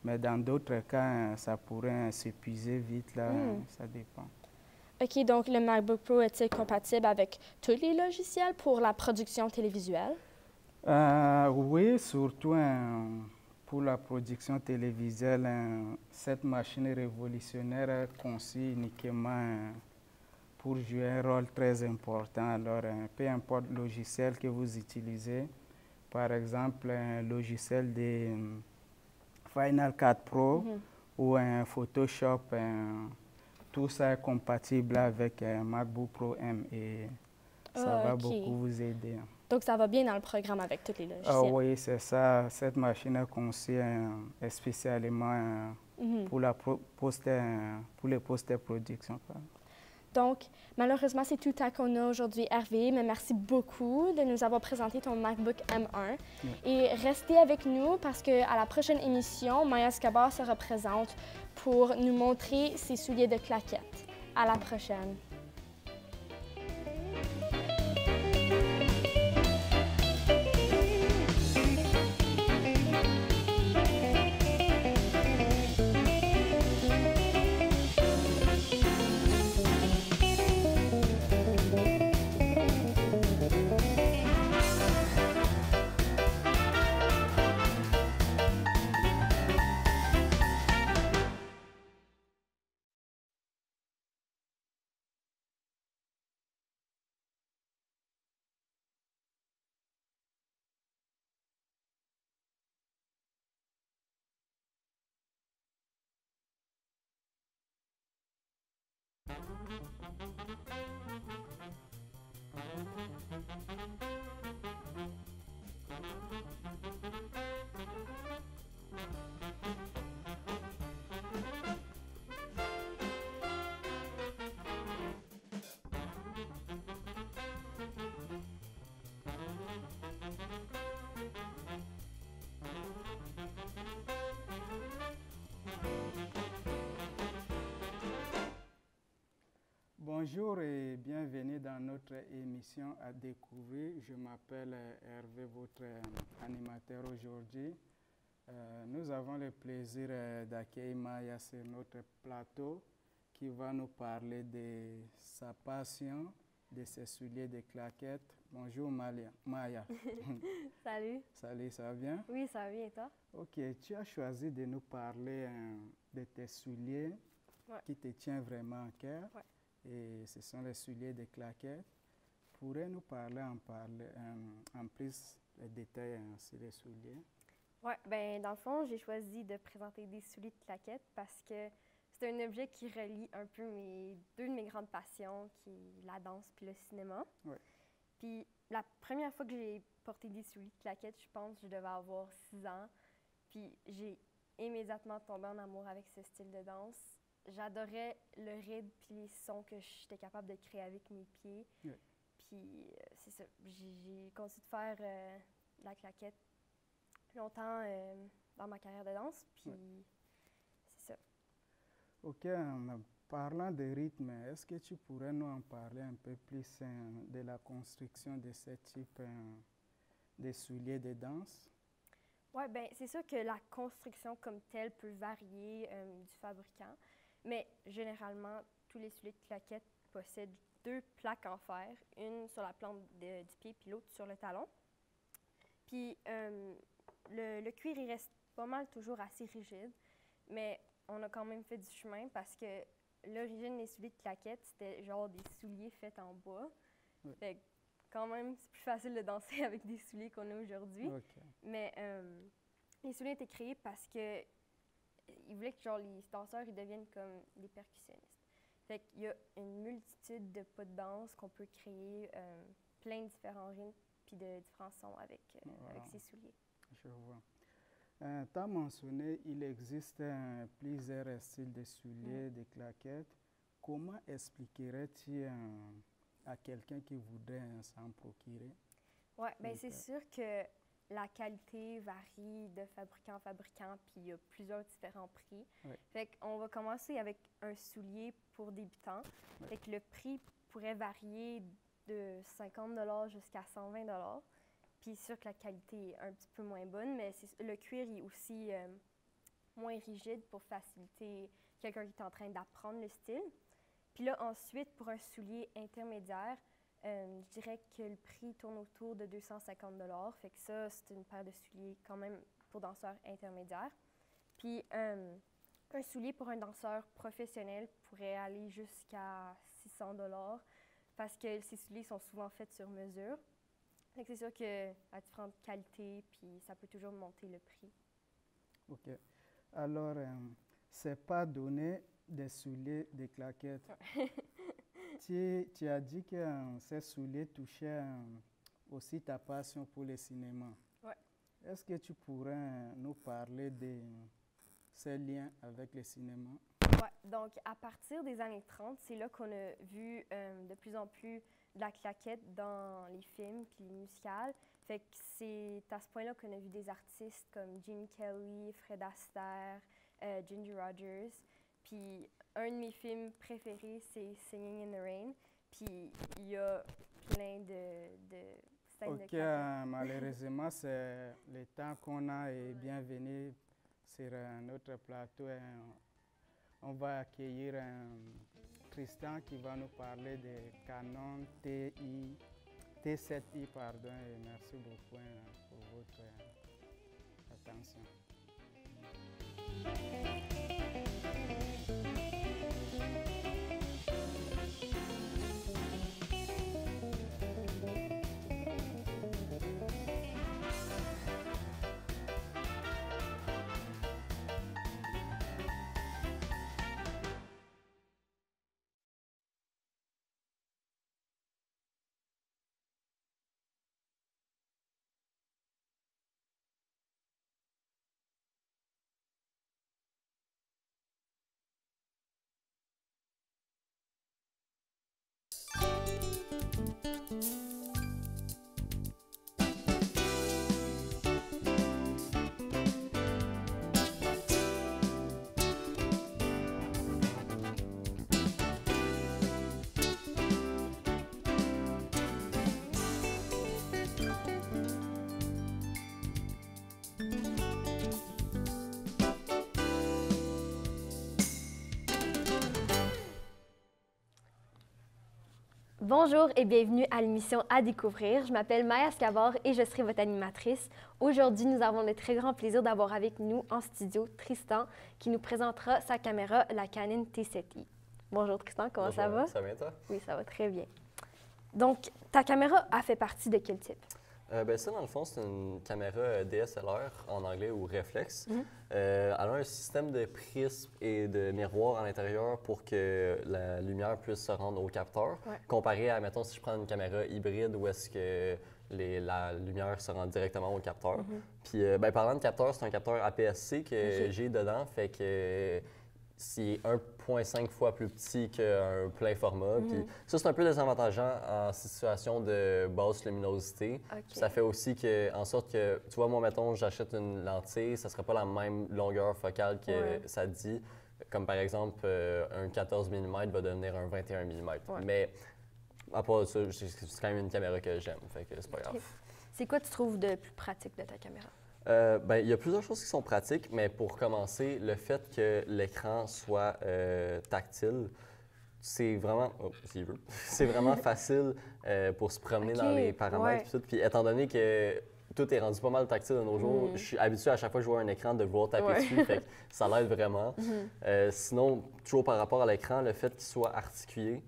Mais dans d'autres cas, ça pourrait s'épuiser vite. Là, ça dépend. OK, donc le MacBook Pro est-il compatible avec tous les logiciels pour la production télévisuelle? Oui, surtout pour la production télévisuelle. Cette machine révolutionnaire est conçue uniquement pour jouer un rôle très important. Alors, peu importe le logiciel que vous utilisez, par exemple, un logiciel de Final Cut Pro ou un Photoshop, tout ça est compatible avec un MacBook Pro M et ça va beaucoup vous aider. Donc, ça va bien dans le programme avec tous les logiciels? Oui, c'est ça. Cette machine est conçue spécialement pour les post-production. Donc, malheureusement, c'est tout le temps qu'on a aujourd'hui, Hervé, mais merci beaucoup de nous avoir présenté ton MacBook M1. Et restez avec nous parce qu'à la prochaine émission, Maya Escobar se représente pour nous montrer ses souliers de claquettes. À la prochaine. Bonjour et bienvenue dans notre émission à découvrir. Je m'appelle Hervé, votre animateur aujourd'hui. Nous avons le plaisir d'accueillir Maya sur notre plateau qui va nous parler de sa passion, de ses souliers de claquettes. Bonjour Maya. Salut. Salut, ça va bien? Oui, ça va bien et toi? Ok, tu as choisi de nous parler de tes souliers qui te tiennent vraiment à cœur. Ouais. Et ce sont les souliers de claquettes. Pourrais nous parler en plus de détails sur les souliers? Oui, ben dans le fond, j'ai choisi de présenter des souliers de claquettes parce que c'est un objet qui relie un peu deux de mes grandes passions, qui est la danse puis le cinéma. Ouais. Puis la première fois que j'ai porté des souliers de claquettes, je pense que je devais avoir 6 ans. Puis j'ai immédiatement tombé en amour avec ce style de danse. J'adorais le rythme puis les sons que j'étais capable de créer avec mes pieds. Ouais. Puis c'est ça, j'ai continué de faire de la claquette longtemps dans ma carrière de danse. Puis c'est ça. Ok, en parlant de rythme, est-ce que tu pourrais nous en parler un peu plus de la construction de ce type de souliers de danse? Oui, bien, c'est sûr que la construction comme telle peut varier du fabricant, mais généralement, tous les souliers de claquettes possèdent 2 plaques en fer, une sur la plante du pied puis l'autre sur le talon. Puis le cuir, il reste pas mal toujours assez rigide, mais on a quand même fait du chemin parce que l'origine des souliers de claquettes, c'était genre des souliers faits en bois. Oui. Fait que quand même, c'est plus facile de danser avec des souliers qu'on a aujourd'hui. Ok. Mais les souliers étaient créés parce que ils voulaient que genre, les danseurs ils deviennent comme des percussionnistes. Fait qu'il y a une multitude de pas de danse qu'on peut créer, plein de différents rythmes puis de différents sons avec ces souliers. Je vois. Tu as mentionné il existe plusieurs styles de souliers, de claquettes. Comment expliquerais-tu à quelqu'un qui voudrait s'en procurer? Oui, bien c'est sûr que la qualité varie de fabricant en fabricant, puis il y a plusieurs différents prix. Oui. Fait qu'on va commencer avec un soulier pour débutants. Oui. Fait que le prix pourrait varier de 50 jusqu'à 120 Puis c'est sûr que la qualité est un petit peu moins bonne, mais le cuir est aussi moins rigide pour faciliter quelqu'un qui est en train d'apprendre le style. Puis là, ensuite, pour un soulier intermédiaire, je dirais que le prix tourne autour de 250 Fait que ça, c'est une paire de souliers quand même pour danseurs intermédiaires. Puis un soulier pour un danseur professionnel pourrait aller jusqu'à 600 parce que ces souliers sont souvent faits sur mesure. Fait que c'est sûr qu'à différentes qualités, puis ça peut toujours monter le prix. OK. Alors, c'est pas donné des souliers, des claquettes. Tu as dit que ces souliers touchaient aussi ta passion pour le cinéma. Oui. Est-ce que tu pourrais nous parler de ces liens avec le cinéma? Oui. Donc, à partir des années 30, c'est là qu'on a vu de plus en plus de la claquette dans les films puis les musicales. Fait que c'est à ce point-là qu'on a vu des artistes comme Gene Kelly, Fred Astaire, Ginger Rogers. Puis un de mes films préférés, c'est Singing in the Rain. Puis il y a plein de scènes de claquettes. Malheureusement, c'est le temps qu'on a et bienvenue sur notre plateau. On va accueillir Tristan qui va nous parler de Canon T7i. Pardon, et merci beaucoup pour votre attention. Bonjour et bienvenue à l'émission À découvrir. Je m'appelle Maya Scavard et je serai votre animatrice. Aujourd'hui, nous avons le très grand plaisir d'avoir avec nous en studio Tristan qui nous présentera sa caméra, la Canon T7i. Bonjour Tristan, comment ça va? Ça va bien toi? Oui, ça va très bien. Donc, ta caméra a fait partie de quel type? Ça, dans le fond, c'est une caméra DSLR en anglais ou réflexe. Elle a un système de prisme et de miroir à l'intérieur pour que la lumière puisse se rendre au capteur. Comparé à, mettons, si je prends une caméra hybride où est-ce que la lumière se rend directement au capteur. Puis, parlant de capteur, c'est un capteur APS-C que j'ai dedans, fait que c'est 1,5 fois plus petit qu'un plein format. Puis ça, c'est un peu désavantageant en situation de basse luminosité. Ça fait aussi en sorte que, tu vois, moi, mettons, j'achète une lentille, ça ne serait pas la même longueur focale que ça dit. Comme par exemple, un 14 mm va devenir un 21 mm. Mais à part ça, c'est quand même une caméra que j'aime, fait que c'est pas grave. C'est quoi tu trouves de plus pratique de ta caméra? Il y a plusieurs choses qui sont pratiques, mais pour commencer, le fait que l'écran soit tactile, c'est vraiment, c'est vraiment facile pour se promener dans les paramètres. Puis étant donné que tout est rendu pas mal tactile de nos jours, je suis habitué à chaque fois que je vois un écran de vouloir taper dessus, fait que ça l'aide vraiment. Sinon, toujours par rapport à l'écran, le fait qu'il soit articulé,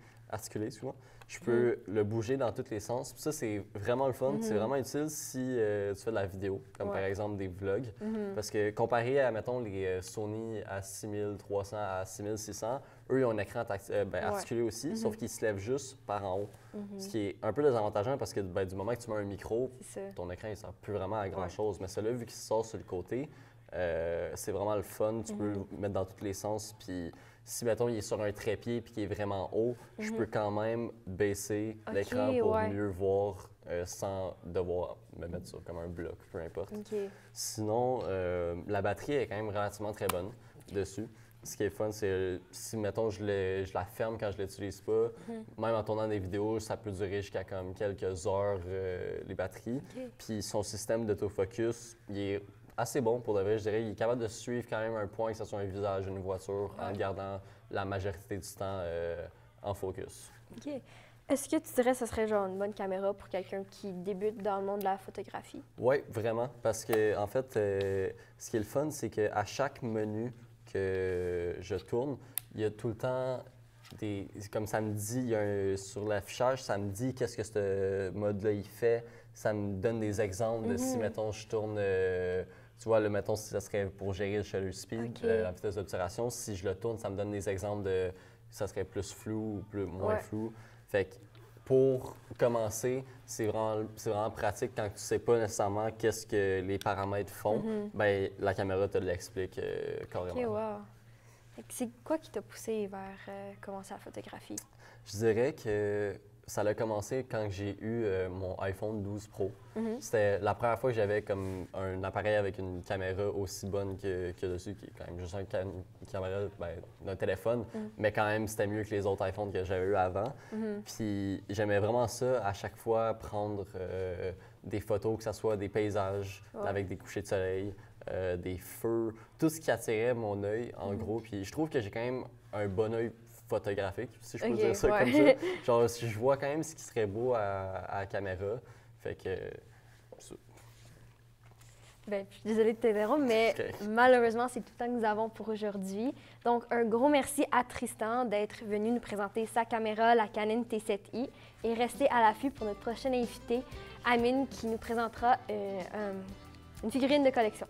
souvent, je peux le bouger dans tous les sens. Puis ça, c'est vraiment le fun. C'est vraiment utile si tu fais de la vidéo, comme par exemple des vlogs. Parce que comparé à, mettons, les Sony à 6300 à 6600, eux, ils ont un écran articulé aussi, sauf qu'ils se lèvent juste par en haut. Ce qui est un peu désavantageant parce que du moment que tu mets un micro, ton écran, il ne sert plus vraiment à grand-chose. Mais celui-là, vu qu'il sort sur le côté, c'est vraiment le fun. Tu peux le mettre dans tous les sens. Puis si, mettons, il est sur un trépied et qu'il est vraiment haut, je peux quand même baisser l'écran pour mieux voir sans devoir me mettre sur comme un bloc, peu importe. Sinon, la batterie est quand même relativement très bonne dessus. Ce qui est fun, c'est si, mettons, je la ferme quand je ne l'utilise pas, même en tournant des vidéos, ça peut durer jusqu'à comme quelques heures, les batteries. Puis son système d'autofocus, il est assez bon pour de vrai, je dirais. Il est capable de suivre quand même un point, que ce soit un visage, une voiture, en gardant la majorité du temps en focus. Est-ce que tu dirais que ce serait genre une bonne caméra pour quelqu'un qui débute dans le monde de la photographie? Oui, vraiment. Parce que en fait, ce qui est le fun, c'est qu'à chaque menu que je tourne, il y a tout le temps comme ça me dit, sur l'affichage, ça me dit qu'est-ce que ce mode-là il fait. Ça me donne des exemples de si, mettons, je tourne. Tu vois, mettons, si ça serait pour gérer le shutter speed, la vitesse d'obturation, si je le tourne, ça me donne des exemples de ça serait plus flou ou moins flou. Fait que pour commencer, c'est vraiment pratique quand tu ne sais pas nécessairement qu'est-ce que les paramètres font. Bien, la caméra te l'explique carrément. C'est quoi qui t'a poussé vers commencer la photographie? Je dirais que ça a commencé quand j'ai eu mon iPhone 12 Pro. C'était la première fois que j'avais comme un appareil avec une caméra aussi bonne que dessus, qui est quand même juste une caméra d'un téléphone, mais quand même c'était mieux que les autres iPhones que j'avais eu avant. Puis j'aimais vraiment ça, à chaque fois prendre des photos, que ce soit des paysages avec des couchers de soleil, des feux, tout ce qui attirait mon œil en gros. Puis je trouve que j'ai quand même un bon œil photographique, si je peux dire ça comme ça. Genre, je vois quand même ce qui serait beau à la caméra. Fait que... Bien, je suis désolée de t'interrompre, mais malheureusement, c'est tout le temps que nous avons pour aujourd'hui. Donc, un gros merci à Tristan d'être venu nous présenter sa caméra, la Canon T7i. Et restez à l'affût pour notre prochaine invité, Amine, qui nous présentera une figurine de collection.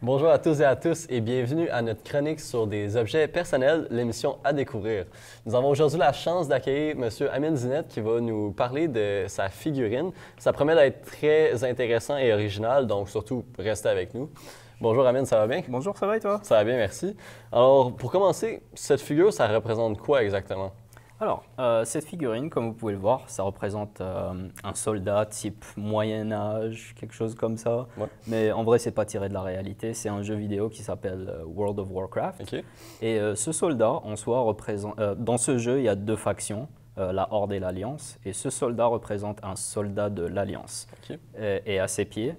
Bonjour à tous et à tous et bienvenue à notre chronique sur des objets personnels, l'émission à découvrir. Nous avons aujourd'hui la chance d'accueillir M. Amine Zinette qui va nous parler de sa figurine. Ça promet d'être très intéressant et original, donc surtout restez avec nous. Bonjour Amine, ça va bien? Bonjour, ça va et toi? Ça va bien, merci. Alors, pour commencer, cette figure, ça représente quoi exactement? Alors, cette figurine, comme vous pouvez le voir, ça représente un soldat type Moyen-Âge, quelque chose comme ça. Ouais. Mais en vrai, c'est pas tiré de la réalité. C'est un jeu vidéo qui s'appelle World of Warcraft. OK. Et ce soldat, en soi, représente... dans ce jeu, il y a deux factions, la Horde et l'Alliance. Et ce soldat représente un soldat de l'Alliance. OK. Et à ses pieds,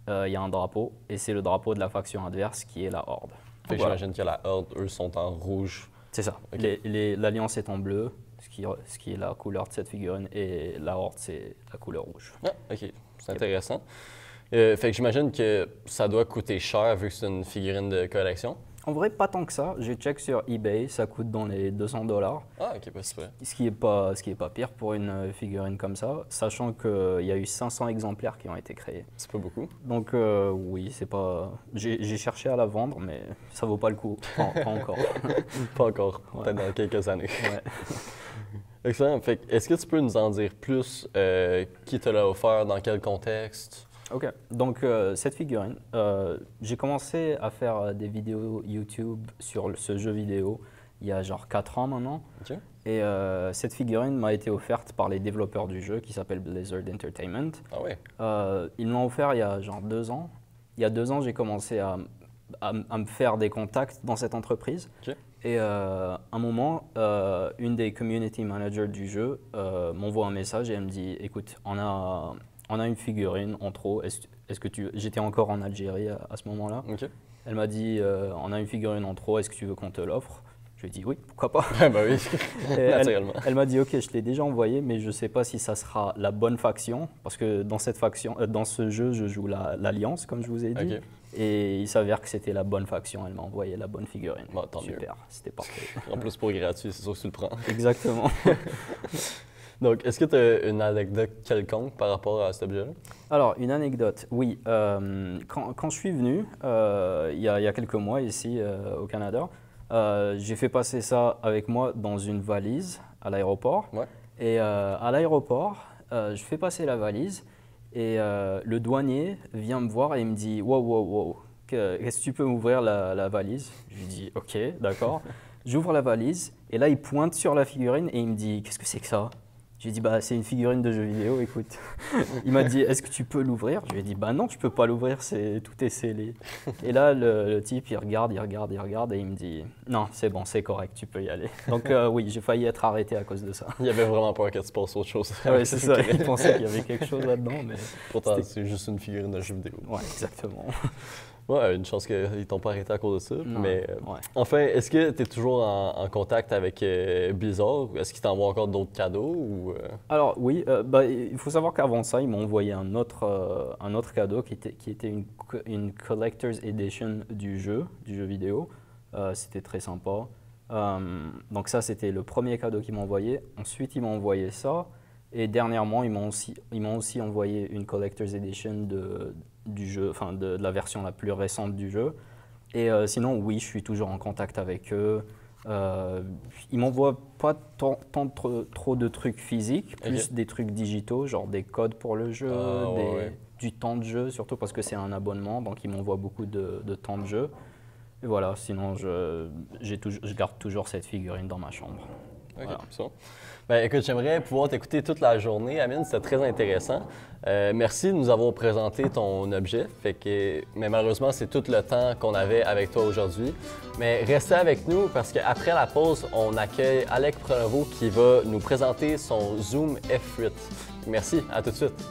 il y a un drapeau. Et c'est le drapeau de la faction adverse qui est la Horde. Fait que Voilà. j'imagine que la Horde, eux, sont en rouge. C'est ça. OK. L'Alliance est en bleu, ce qui est la couleur de cette figurine, et la Horde, c'est la couleur rouge. Ah, OK. C'est intéressant. Fait que j'imagine que ça doit coûter cher vu que c'est une figurine de collection. En vrai, pas tant que ça. J'ai check sur eBay, ça coûte dans les 200$. Ah, OK, pas super. Ce qui est pas pire pour une figurine comme ça, sachant qu'il y a eu 500 exemplaires qui ont été créés. C'est pas beaucoup. Donc oui, c'est pas... J'ai cherché à la vendre, mais ça vaut pas le coup. Pas encore. Pas encore. Ouais. Peut-être dans quelques années. Ouais. Excellent. Fait que est-ce que tu peux nous en dire plus? Qui te l'a offert? Dans quel contexte? Ok, donc cette figurine, j'ai commencé à faire des vidéos YouTube sur ce jeu vidéo il y a genre 4 ans maintenant. OK. Et cette figurine m'a été offerte par les développeurs du jeu qui s'appelle Blizzard Entertainment. Ah ouais? Ils me l'ont offert il y a genre 2 ans. Il y a 2 ans, j'ai commencé à me faire des contacts dans cette entreprise. OK. Et à un moment, une des community managers du jeu m'envoie un message et elle me dit « Écoute, on a une figurine en trop. Est-ce que tu... » J'étais encore en Algérie à ce moment-là. OK. Elle m'a dit « On a une figurine en trop. Est-ce que tu veux qu'on te l'offre ?» Je lui ai dit « Oui, pourquoi pas. » Ah bah oui, Et naturellement. elle m'a dit « Ok, je l'ai déjà envoyé, mais je ne sais pas si ça sera la bonne faction. Parce que dans cette faction, dans ce jeu, je joue l'Alliance, comme je vous ai dit. OK. Et il s'avère que c'était la bonne faction. Elle m'a envoyé la bonne figurine. Bon, tant mieux. Super, c'était parfait. En plus, pour gratuit, c'est sûr que tu le prends. Exactement. Donc, est-ce que tu as une anecdote quelconque par rapport à cet objet-là? Alors, une anecdote, oui. Quand je suis venu, il y a quelques mois ici au Canada, j'ai fait passer ça avec moi dans une valise à l'aéroport. Ouais. Et à l'aéroport, je fais passer la valise et le douanier vient me voir et il me dit « Wow, wow, wow, est-ce que tu peux m'ouvrir la valise ?» Je lui dis « Ok, d'accord. » J'ouvre la valise et là, il pointe sur la figurine et il me dit « Qu'est-ce que c'est que ça ?» Je lui ai dit, bah, c'est une figurine de jeu vidéo, écoute. Il m'a dit, est-ce que tu peux l'ouvrir? Je lui ai dit, bah non, je peux pas l'ouvrir, tout est scellé. Et là, le type, il regarde et il me dit, non, c'est bon, c'est correct, tu peux y aller. Donc oui, j'ai failli être arrêté à cause de ça. Il y avait vraiment peur que tu passes autre chose. Oui, c'est ça, il pensait qu'il y avait quelque chose là-dedans, mais... Pourtant, c'est juste une figurine de jeu vidéo. Ouais, exactement. Ouais, une chance qu'ils t'ont pas arrêté à cause de ça. Non, mais ouais. enfin, est-ce que tu es toujours en contact avec Blizzard? Est-ce qu'ils t'envoient encore d'autres cadeaux? Ou, Alors oui, bah, il faut savoir qu'avant ça, ils m'ont envoyé un autre cadeau qui était une Collector's Edition du jeu vidéo. C'était très sympa. Donc ça, c'était le premier cadeau qu'ils m'ont envoyé. Ensuite, ils m'ont envoyé ça. Et dernièrement, ils m'ont aussi envoyé une Collector's Edition du jeu, enfin de la version la plus récente du jeu. Et sinon, oui, je suis toujours en contact avec eux. Ils m'envoient pas trop de trucs physiques, plus des trucs digitaux, genre des codes pour le jeu, du temps de jeu, surtout parce que c'est un abonnement, donc ils m'envoient beaucoup de temps de jeu. Et voilà, sinon je garde toujours cette figurine dans ma chambre. OK, Voilà. ça. Ben, écoute, j'aimerais pouvoir t'écouter toute la journée, Amine, c'était très intéressant. Merci de nous avoir présenté ton objet, mais malheureusement, c'est tout le temps qu'on avait avec toi aujourd'hui. Mais restez avec nous parce qu'après la pause, on accueille Alec Pronovo qui va nous présenter son Zoom F8. Merci, à tout de suite.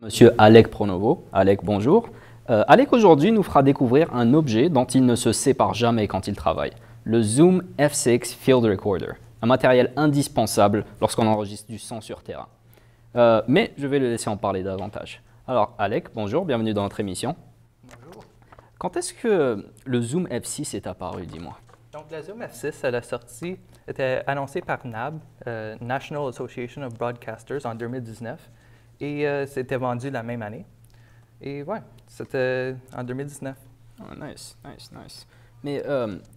Monsieur Alec Pronovo. Alec, bonjour. Alec aujourd'hui nous fera découvrir un objet dont il ne se sépare jamais quand il travaille, le Zoom F6 Field Recorder, un matériel indispensable lorsqu'on enregistre du son sur terrain. Mais je vais le laisser en parler davantage. Alors Alec, bonjour, bienvenue dans notre émission. Bonjour. Quand est-ce que le Zoom F6 est apparu, dis-moi? Donc le Zoom F6, à la sortie, était annoncé par NAB, National Association of Broadcasters, en 2019, et c'était vendu la même année. Et ouais, c'était en 2019. Oh, nice. Mais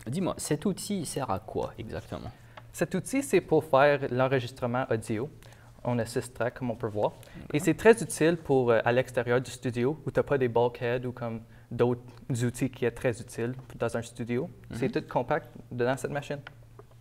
dis-moi, cet outil sert à quoi exactement? Cet outil, c'est pour faire l'enregistrement audio. On a 6 tracks, comme on peut voir. Et c'est très utile pour à l'extérieur du studio, où tu n'as pas des bulkheads ou comme d'autres outils qui est très utile dans un studio. C'est tout compact dans cette machine.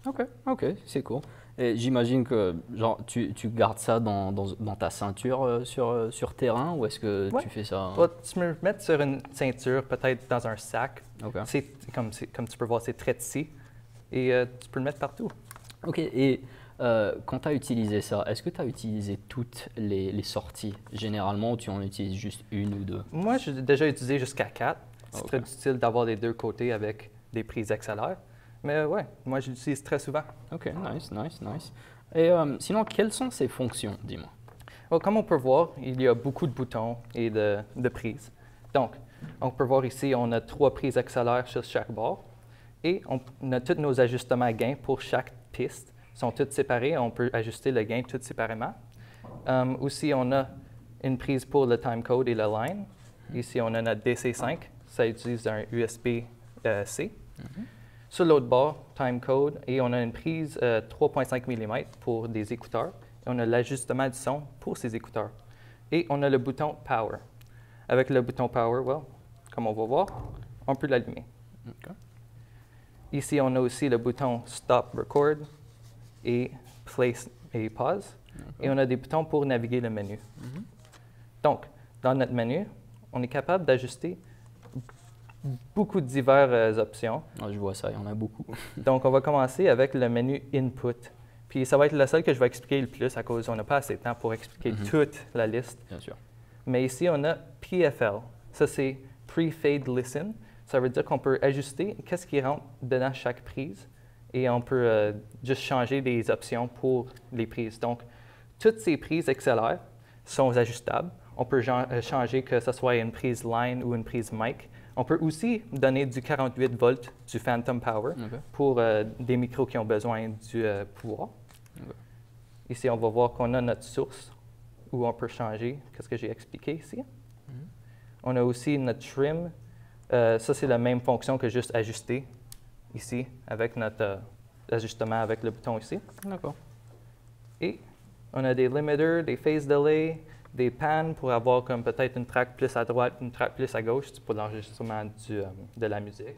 OK, c'est cool. Et j'imagine que genre, tu gardes ça dans ta ceinture sur terrain ou est-ce que tu fais ça? Tu peux le mettre sur une ceinture, peut-être dans un sac. C'est comme tu peux voir, c'est très petit et tu peux le mettre partout. OK. Et quand tu as utilisé ça, est-ce que tu as utilisé toutes les sorties généralement ou tu en utilises juste une ou deux? Moi, j'ai déjà utilisé jusqu'à 4. C'est très utile d'avoir les deux côtés avec des prises XLR. Mais ouais, moi, je l'utilise très souvent. OK, nice. Et sinon, quelles sont ses fonctions, dis-moi? Comme on peut voir, il y a beaucoup de boutons et de prises. Donc, on peut voir ici, on a 3 prises XLR sur chaque bord. Et on a tous nos ajustements gain pour chaque piste. Ils sont tous séparés. On peut ajuster le gain tout séparément. Aussi, on a une prise pour le timecode et le line. Ici, on a notre DC5. Ça utilise un USB-C. Sur l'autre bord, timecode, et on a une prise 3.5 mm pour des écouteurs. Et on a l'ajustement du son pour ces écouteurs. Et on a le bouton Power. Avec le bouton Power, comme on va voir, on peut l'allumer. Ici, on a aussi le bouton Stop Record et Play et Pause. Et on a des boutons pour naviguer le menu. Donc, dans notre menu, on est capable d'ajuster beaucoup de diverses options. Je vois ça, il y en a beaucoup. Donc, on va commencer avec le menu Input. Puis, ça va être le seul que je vais expliquer le plus à cause qu'on n'a pas assez de temps pour expliquer toute la liste. Bien sûr. Mais ici, on a PFL. Ça, c'est Pre-Fade Listen. Ça veut dire qu'on peut ajuster qu'est-ce qui rentre dedans chaque prise et on peut juste changer des options pour les prises. Donc, toutes ces prises XLR sont ajustables. On peut changer que ce soit une prise line ou une prise mic. On peut aussi donner du 48 volts, du Phantom Power, pour des micros qui ont besoin du pouvoir. Ici, on va voir qu'on a notre source où on peut changer ce que j'ai expliqué ici. On a aussi notre trim. Ça, c'est la même fonction que juste ajuster ici avec notre ajustement avec le bouton ici. D'accord. Et on a des limiters, des phase delay, des pans pour avoir comme peut-être une track plus à droite, une track plus à gauche pour l'enregistrement de la musique.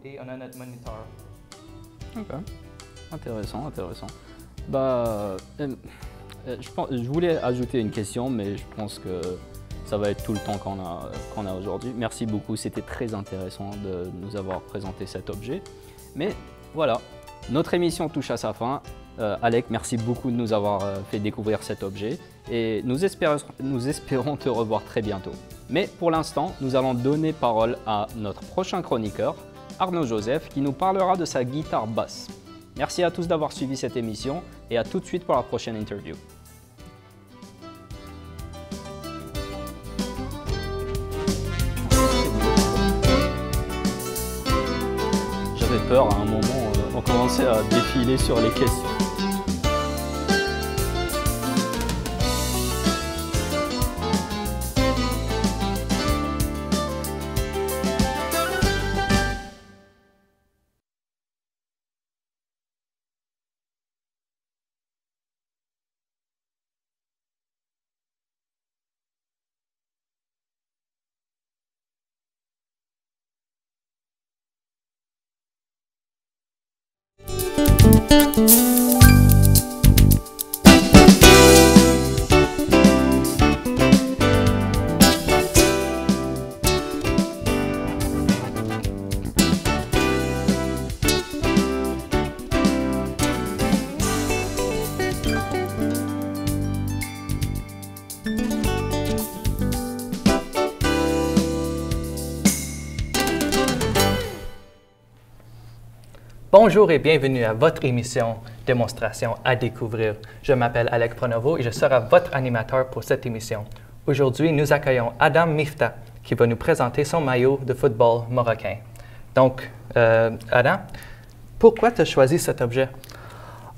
Et on a notre moniteur. OK. Intéressant. Je voulais ajouter une question, mais je pense que ça va être tout le temps qu'on a aujourd'hui. Merci beaucoup, c'était très intéressant de nous avoir présenté cet objet. Mais voilà, notre émission touche à sa fin. Alec, merci beaucoup de nous avoir fait découvrir cet objet et nous espérons te revoir très bientôt. Mais pour l'instant, nous allons donner parole à notre prochain chroniqueur, Arnaud Joseph, qui nous parlera de sa guitare basse. Merci à tous d'avoir suivi cette émission et à tout de suite pour la prochaine interview. J'avais peur à un moment, on commençait à défiler sur les questions. Bonjour et bienvenue à votre émission Démonstration à découvrir. Je m'appelle Alec Pronovo et je serai votre animateur pour cette émission. Aujourd'hui, nous accueillons Adam Mifta qui va nous présenter son maillot de football marocain. Donc, Adam, pourquoi tu as choisi cet objet?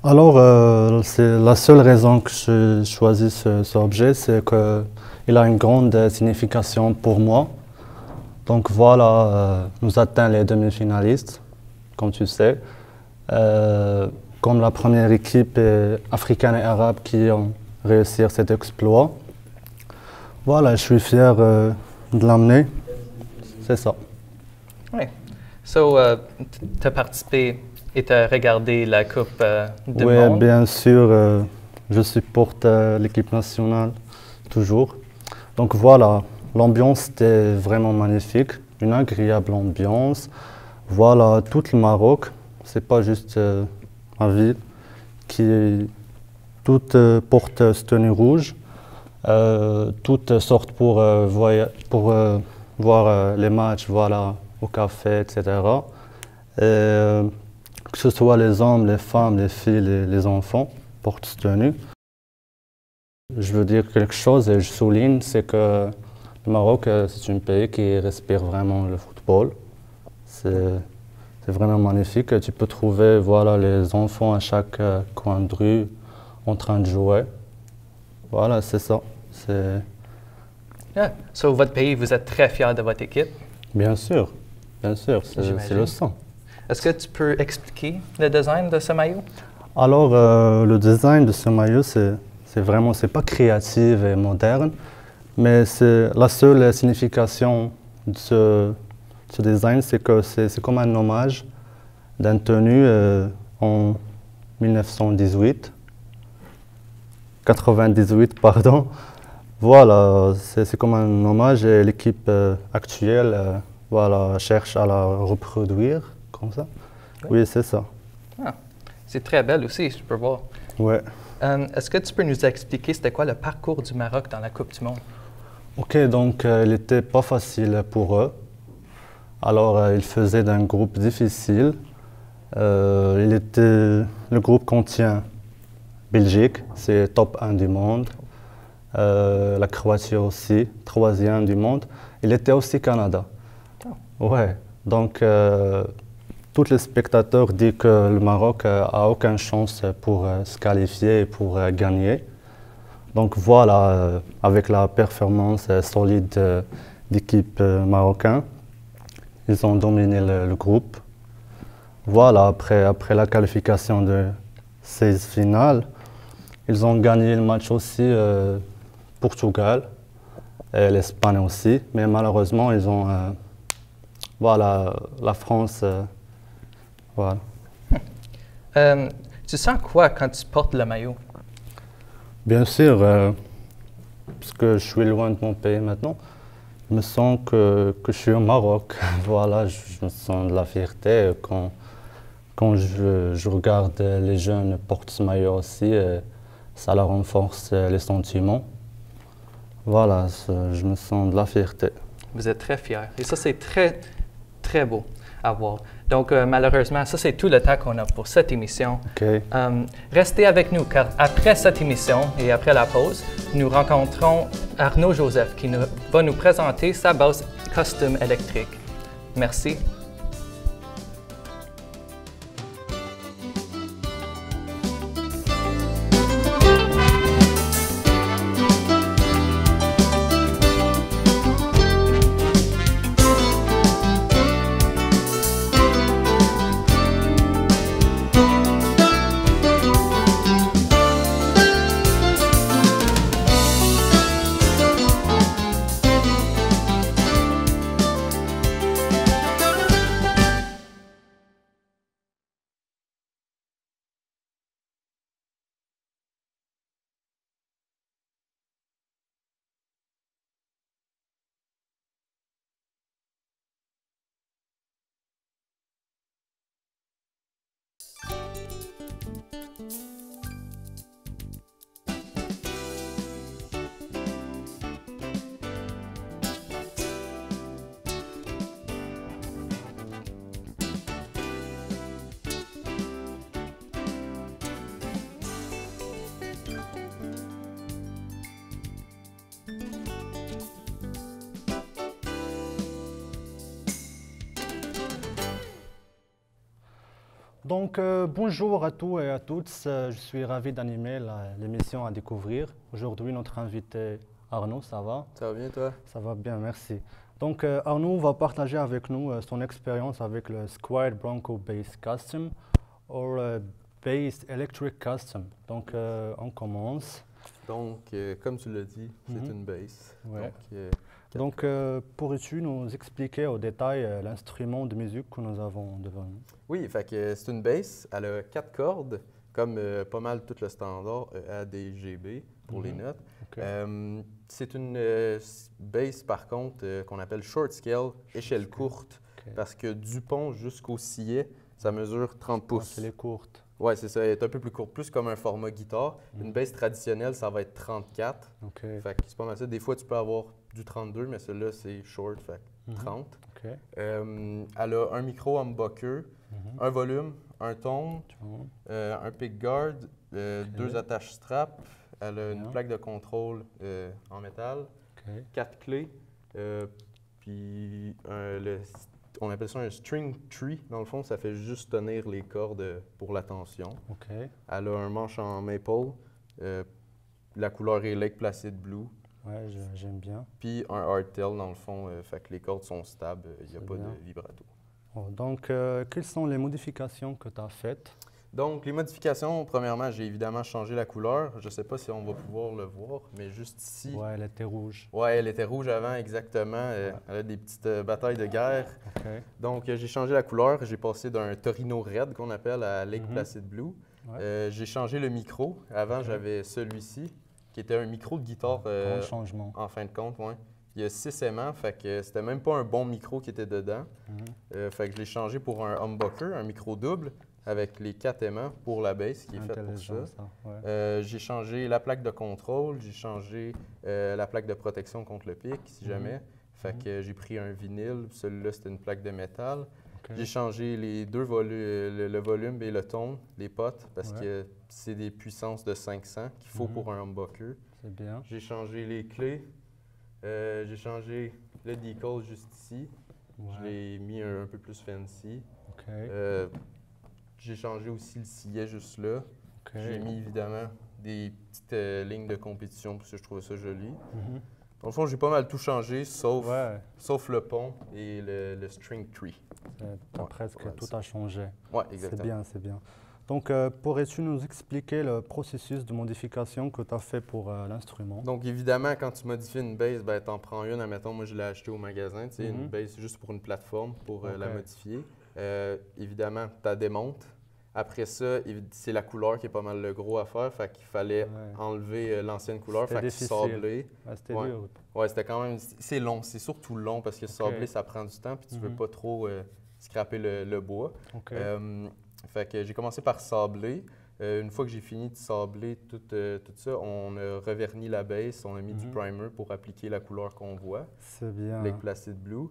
Alors, c'est la seule raison que j'ai choisi cet objet, c'est qu'il a une grande signification pour moi. Donc voilà, nous atteignons les demi-finalistes, comme tu sais, comme la première équipe africaine et arabe qui ont réussi cet exploit. Voilà, je suis fier de l'amener, c'est ça. Oui. So, tu as participé et tu as regardé la Coupe du Monde? Oui, bien sûr, je supporte l'équipe nationale, toujours. Donc voilà, l'ambiance était vraiment magnifique, une agréable ambiance. Voilà, tout le Maroc, c'est pas juste ma ville, qui toutes portent ce tenue rouge, toutes sortent pour voir les matchs, voilà, au café, etc. Que ce soit les hommes, les femmes, les filles, les enfants portent ce tenue. Je veux dire quelque chose et je souligne, c'est que le Maroc, c'est un pays qui respire vraiment le football. C'est vraiment magnifique. Tu peux trouver voilà, les enfants à chaque coin de rue en train de jouer. Voilà, c'est ça. Yeah. So, votre pays, vous êtes très fier de votre équipe? Bien sûr, c'est le sang. Est-ce que tu peux expliquer le design de ce maillot? Alors, le design de ce maillot, c'est pas créatif et moderne, mais c'est la seule signification de ce design, c'est que c'est comme un hommage d'un tenue en 98, pardon. Voilà, c'est comme un hommage et l'équipe actuelle voilà, cherche à la reproduire comme ça. Oui, c'est ça. Ah, c'est très belle aussi, je peux voir. Ouais. Est-ce que tu peux nous expliquer c'était quoi le parcours du Maroc dans la Coupe du Monde? Ok, donc il n'était pas facile pour eux. Alors, ils faisaient d'un groupe difficile. Le groupe contient Belgique, c'est top 1 du monde. La Croatie aussi, 3e du monde. Il était aussi Canada. Oh. Ouais, donc tous les spectateurs disent que le Maroc a aucune chance pour se qualifier et pour gagner. Donc voilà, avec la performance solide d'équipe marocaine, ils ont dominé le groupe. Voilà, après la qualification de 16 finales, ils ont gagné le match aussi Portugal et l'Espagne aussi, mais malheureusement, ils ont voilà, la France. Voilà. Tu sens quoi quand tu portes le maillot? Bien sûr, parce que je suis loin de mon pays maintenant, je me sens que je suis au Maroc. Voilà, je me sens de la fierté quand je regarde les jeunes porter ce maillot aussi, ça leur renforce les sentiments. Voilà, je me sens de la fierté. Vous êtes très fiers. Et ça, c'est très, très beau à voir. Donc, malheureusement, ça, c'est tout le temps qu'on a pour cette émission. Okay. Restez avec nous, car après cette émission et après la pause, nous rencontrons Arnaud Joseph qui va nous présenter sa basse custom électrique. Merci. Donc, bonjour à tous et à toutes. Je suis ravi d'animer l'émission à découvrir. Aujourd'hui, notre invité Arnaud, ça va? Ça va bien, toi? Ça va bien, merci. Donc, Arnaud va partager avec nous son expérience avec le Squier Bronco Bass Custom ou Bass Electric Custom. Donc, on commence. Donc, comme tu l'as dit, c'est une bass. Ouais. Donc, pourrais-tu nous expliquer au détail l'instrument de musique que nous avons devant nous? Oui, fait que c'est une bass. Elle a 4 cordes, comme pas mal tout le standard A, D, G, B pour les notes. Okay. C'est une bass, par contre, qu'on appelle short scale, échelle courte, parce que du pont jusqu'au sillet, ça mesure 30 pouces. C'est les courtes. Oui, c'est ça. Elle est un peu plus courte, plus comme un format guitare. Une bass traditionnelle, ça va être 34. Fait que c'est pas mal ça. Des fois, tu peux avoir du 32, mais celui-là, c'est short, fait 30. Elle a un micro humbucker, un volume, un tone, un pickguard, 2 attaches strap. Elle a une plaque de contrôle en métal, 4 clés, puis on appelle ça un string tree. Dans le fond, ça fait juste tenir les cordes pour la tension. Elle a un manche en maple. La couleur est Lake Placid Blue. Ouais, j'aime bien. Puis un hardtail, dans le fond, fait que les cordes sont stables, il n'y a pas de vibrato. Donc, quelles sont les modifications que tu as faites? Donc, les modifications, premièrement, j'ai évidemment changé la couleur. Je ne sais pas si on va pouvoir le voir, mais juste ici. Ouais, elle était rouge. Ouais, elle était rouge avant, exactement. Elle a des petites batailles de guerre. Donc, j'ai changé la couleur. J'ai passé d'un Torino Red, qu'on appelle, à Lake Placid Blue. J'ai changé le micro. Avant, j'avais celui-ci, qui était un micro de guitare. Grand changement. En fin de compte, oui. Il y a 6 aimants, fait que c'était même pas un bon micro qui était dedans. Fait que je l'ai changé pour un humbucker, un micro double, avec les 4 aimants pour la bass qui est faite pour ça. J'ai changé la plaque de contrôle, j'ai changé la plaque de protection contre le pic, si jamais. Fait que j'ai pris un vinyle, celui-là c'était une plaque de métal. J'ai changé les deux le volume et le tone, les potes, parce que c'est des puissances de 500 qu'il faut pour un humbucker. C'est bien. J'ai changé les clés, j'ai changé le decal juste ici. Je l'ai mis un peu plus fancy. J'ai changé aussi le sillet juste là. J'ai mis évidemment des petites lignes de compétition parce que je trouvais ça joli. Dans le fond, j'ai pas mal tout changé, sauf le pont et le string tree. Presque tout a changé. Oui, exactement. C'est bien. Donc, pourrais-tu nous expliquer le processus de modification que tu as fait pour l'instrument? Donc, évidemment, quand tu modifies une bass, ben, tu en prends une. Admettons, moi, je l'ai acheté au magasin. Une bass juste pour une plateforme pour la modifier. Évidemment, tu la démontes. Après ça, c'est la couleur qui est pas mal le gros à faire. Fait qu'il fallait enlever l'ancienne couleur. Fait que sabler. C'était dur. Ouais, c'était quand même... C'est long. C'est surtout long parce que sabler, ça prend du temps. Puis tu veux pas trop scraper le bois. Fait que j'ai commencé par sabler. Une fois que j'ai fini de sabler tout ça, on a reverni la bass, on a mis du primer pour appliquer la couleur qu'on voit. C'est bien. Lake Placid Blue.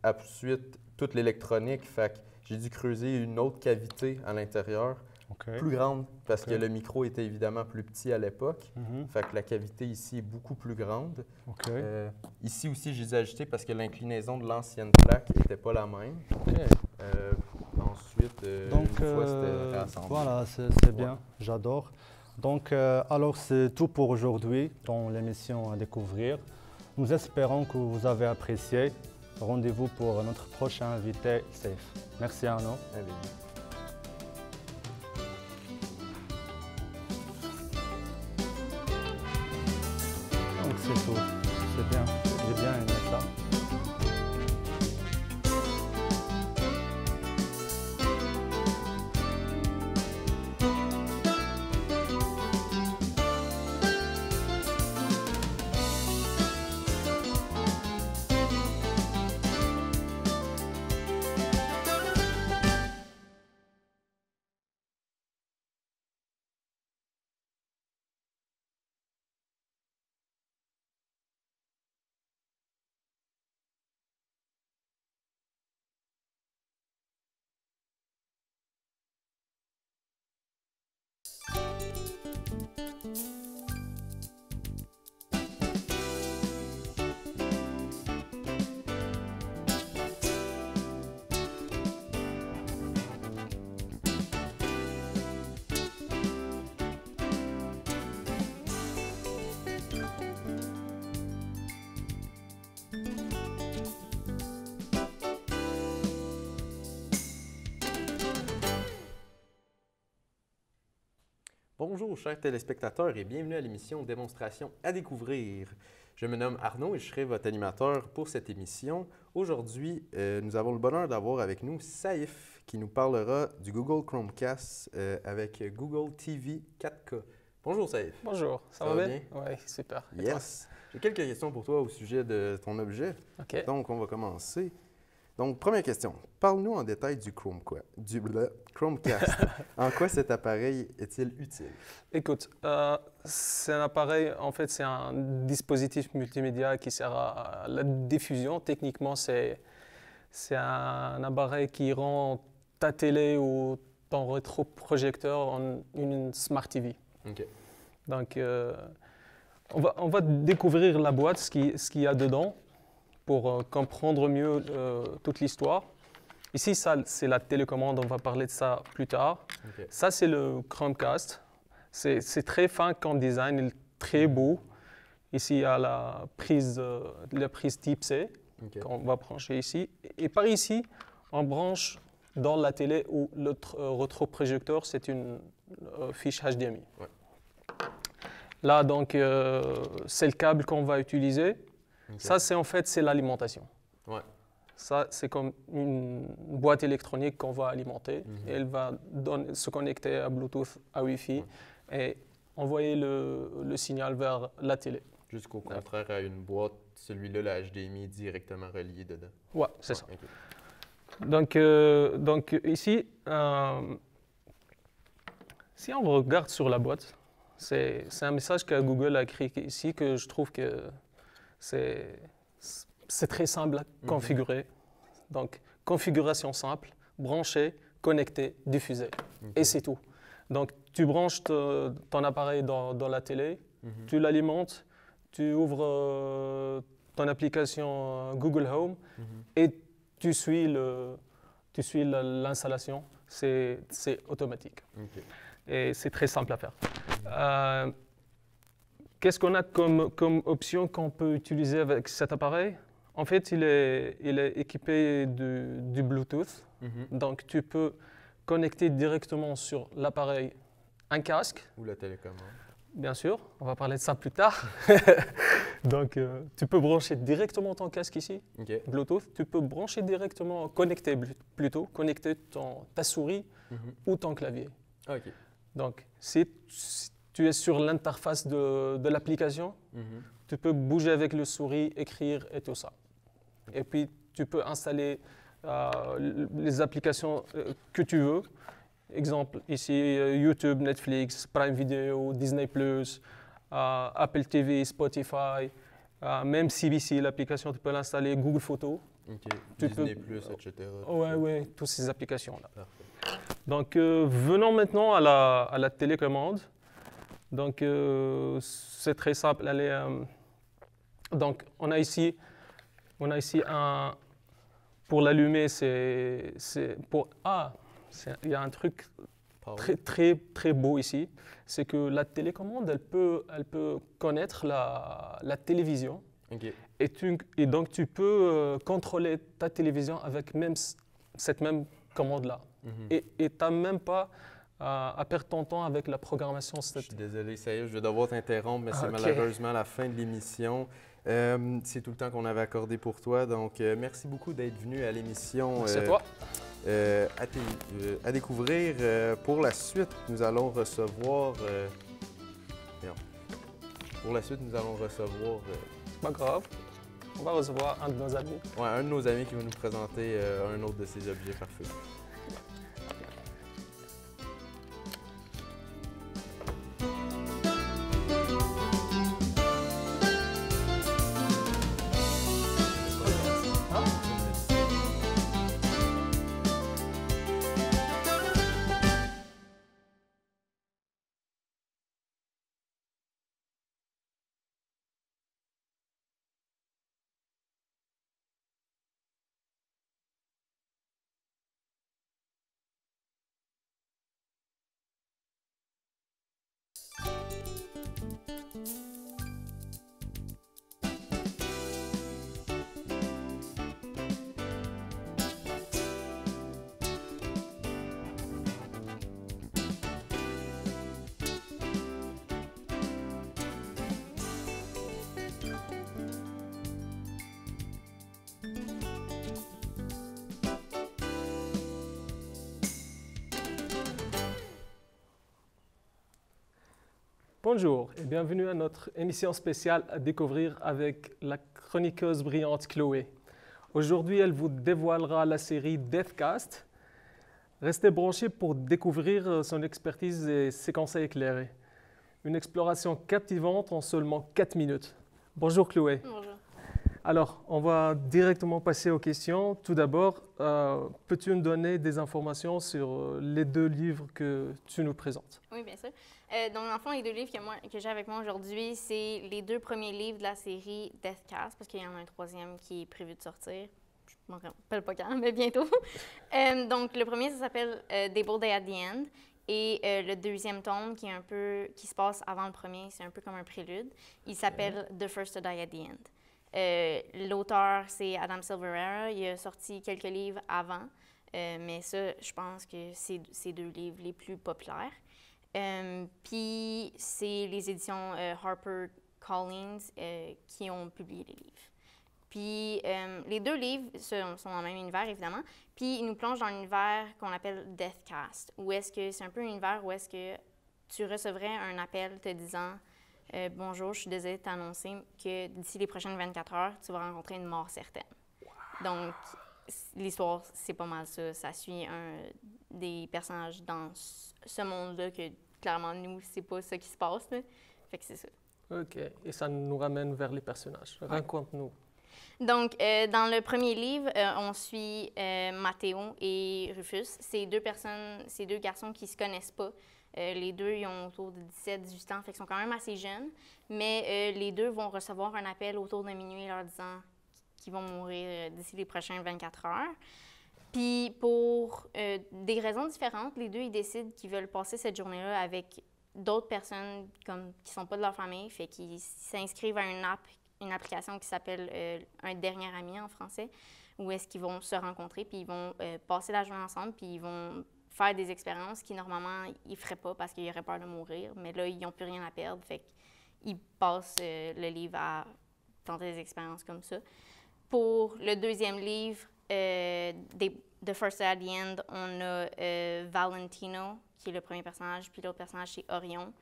Ensuite, toute l'électronique, fait que j'ai dû creuser une autre cavité à l'intérieur, plus grande, parce que le micro était évidemment plus petit à l'époque. Fait que la cavité ici est beaucoup plus grande. Ici aussi, j'ai dû ajuster parce que l'inclinaison de l'ancienne plaque n'était pas la même. Ensuite, donc, une fois, c'était réassemblé. Voilà, c'est bien, j'adore. Donc, alors c'est tout pour aujourd'hui dans l'émission à découvrir. Nous espérons que vous avez apprécié. Rendez-vous pour notre prochain invité, Safe. Merci Arnaud. Donc c'est tout, c'est bien, j'ai bien aimé ça. Bonjour, chers téléspectateurs, et bienvenue à l'émission Démonstration à découvrir. Je me nomme Arnaud et je serai votre animateur pour cette émission. Aujourd'hui, nous avons le bonheur d'avoir avec nous Saïf qui nous parlera du Google Chromecast avec Google TV 4K. Bonjour Saïf. Bonjour, ça va bien? Oui, super. Yes. J'ai quelques questions pour toi au sujet de ton objet. OK. Donc, on va commencer. Donc, première question. Parle-nous en détail du Chromecast. En quoi cet appareil est-il utile? Écoute, c'est un appareil, en fait, c'est un dispositif multimédia qui sert à la diffusion. Techniquement, c'est un appareil qui rend ta télé ou ton rétroprojecteur en une Smart TV. OK. Donc, on va découvrir la boîte, ce qu'il y a dedans, pour comprendre mieux toute l'histoire. Ici, c'est la télécommande, on va parler de ça plus tard. Okay. Ça, c'est le Chromecast. C'est très fin comme design, il est très beau. Ici, il y a la prise Type C qu'on va brancher ici. Et par ici, on branche dans la télé où le rétroprojecteur, c'est une fiche HDMI. Ouais. Là, donc, c'est le câble qu'on va utiliser. Okay. Ça, c'est en fait, c'est l'alimentation. Ouais. Ça, c'est comme une boîte électronique qu'on va alimenter. Et elle va se connecter à Bluetooth, à Wi-Fi et envoyer le signal vers la télé. Jusqu'au contraire à une boîte, celui-là, la HDMI, directement relié dedans. Ouais, c'est ça. Okay. Donc ici, si on regarde sur la boîte, c'est un message que Google a écrit ici que je trouve que c'est très simple à configurer. Donc, configuration simple, brancher, connecter, diffuser. Et c'est tout. Donc, tu branches ton appareil dans la télé, tu l'alimentes, tu ouvres ton application Google Home et tu suis l'installation. C'est automatique. Okay. Et c'est très simple à faire. Qu'est-ce qu'on a comme option qu'on peut utiliser avec cet appareil? En fait, il est équipé du Bluetooth. Donc, tu peux connecter directement sur l'appareil un casque. Ou la télécommande. Bien sûr, on va parler de ça plus tard. Donc, tu peux brancher directement ton casque ici, Bluetooth. Tu peux brancher directement, connecter ta souris ou ton clavier. Okay. Donc, si tu es sur l'interface de l'application, tu peux bouger avec le souris, écrire et tout ça. Et puis, tu peux installer les applications que tu veux. Exemple, ici, YouTube, Netflix, Prime Video, Disney+, Apple TV, Spotify, même CBC, l'application, tu peux l'installer, Google Photos. Disney+, etc. Oui, toutes ces applications-là. Donc, venons maintenant à la télécommande. Donc, c'est très simple. Donc, on a ici un... Pour l'allumer, il y a un truc très beau ici. C'est que la télécommande, elle peut connaître la télévision. Okay. Et donc, tu peux contrôler ta télévision avec cette même commande-là. Et tu n'as même pas à perdre ton temps avec la programmation. Je suis désolé, sérieux, je vais devoir t'interrompre, mais c'est malheureusement la fin de l'émission. C'est tout le temps qu'on avait accordé pour toi. Donc, merci beaucoup d'être venu à l'émission. Merci à toi. À découvrir. Pour la suite, nous allons recevoir... Pas grave. On va recevoir un de nos amis. Oui, un de nos amis qui va nous présenter un autre de ses objets parfaits. Bonjour et bienvenue à notre émission spéciale à découvrir avec la chroniqueuse brillante Chloé. Aujourd'hui, elle vous dévoilera la série Deathcast. Restez branchés pour découvrir son expertise et ses conseils éclairés. Une exploration captivante en seulement 4 minutes. Bonjour Chloé. Bonjour. Alors, on va directement passer aux questions. Tout d'abord, peux-tu nous donner des informations sur les 2 livres que tu nous présentes? Oui, bien sûr. Donc, dans le fond, les 2 livres que j'ai avec moi aujourd'hui, c'est les 2 premiers livres de la série Deathcast, parce qu'il y en a un 3e qui est prévu de sortir. Je ne me rappelle pas quand, mais bientôt. Donc, le premier, ça s'appelle Des Beaux Days at the End. Et le 2e tome, qui se passe avant le premier, c'est un peu comme un prélude, il s'appelle The First to Die at the End. L'auteur, c'est Adam Silverera. Il a sorti quelques livres avant, mais ça, je pense que c'est ces 2 livres les plus populaires. Puis, c'est les éditions HarperCollins qui ont publié les livres. Puis, les 2 livres sont dans le même univers, évidemment. Puis, ils nous plongent dans l'univers qu'on appelle Deathcast, où est-ce que c'est un peu un univers où est-ce que tu recevrais un appel te disant bonjour, je suis désolée de t'annoncer que d'ici les prochaines 24 heures, tu vas rencontrer une mort certaine. Wow. Donc, l'histoire, c'est pas mal ça. Ça suit des personnages dans ce monde-là que, clairement, nous, c'est pas ça qui se passe. Là. Fait que c'est ça. OK. Et ça nous ramène vers les personnages. Ouais. Raconte-nous. Donc, dans le premier livre, on suit Matteo et Rufus. C'est 2 garçons qui se connaissent pas. Les 2, ils ont autour de 17-18 ans, fait qu'ils sont quand même assez jeunes. Mais les 2 vont recevoir un appel autour de minuit leur disant qu'ils vont mourir d'ici les prochaines 24 heures. Puis pour des raisons différentes, les 2, ils décident qu'ils veulent passer cette journée-là avec d'autres personnes qui ne sont pas de leur famille. Fait qu'ils s'inscrivent à une application qui s'appelle Un dernier ami en français, où est-ce qu'ils vont se rencontrer, puis ils vont passer la journée ensemble, puis ils vont faire des expériences qui, normalement, ils ne feraient pas parce qu'ils auraient peur de mourir. Mais là, ils n'ont plus rien à perdre. Fait qu'ils passent le livre à tenter des expériences comme ça. Pour le 2e livre, The First at the End, on a Valentino, qui est le premier personnage, puis l'autre personnage, c'est Orion.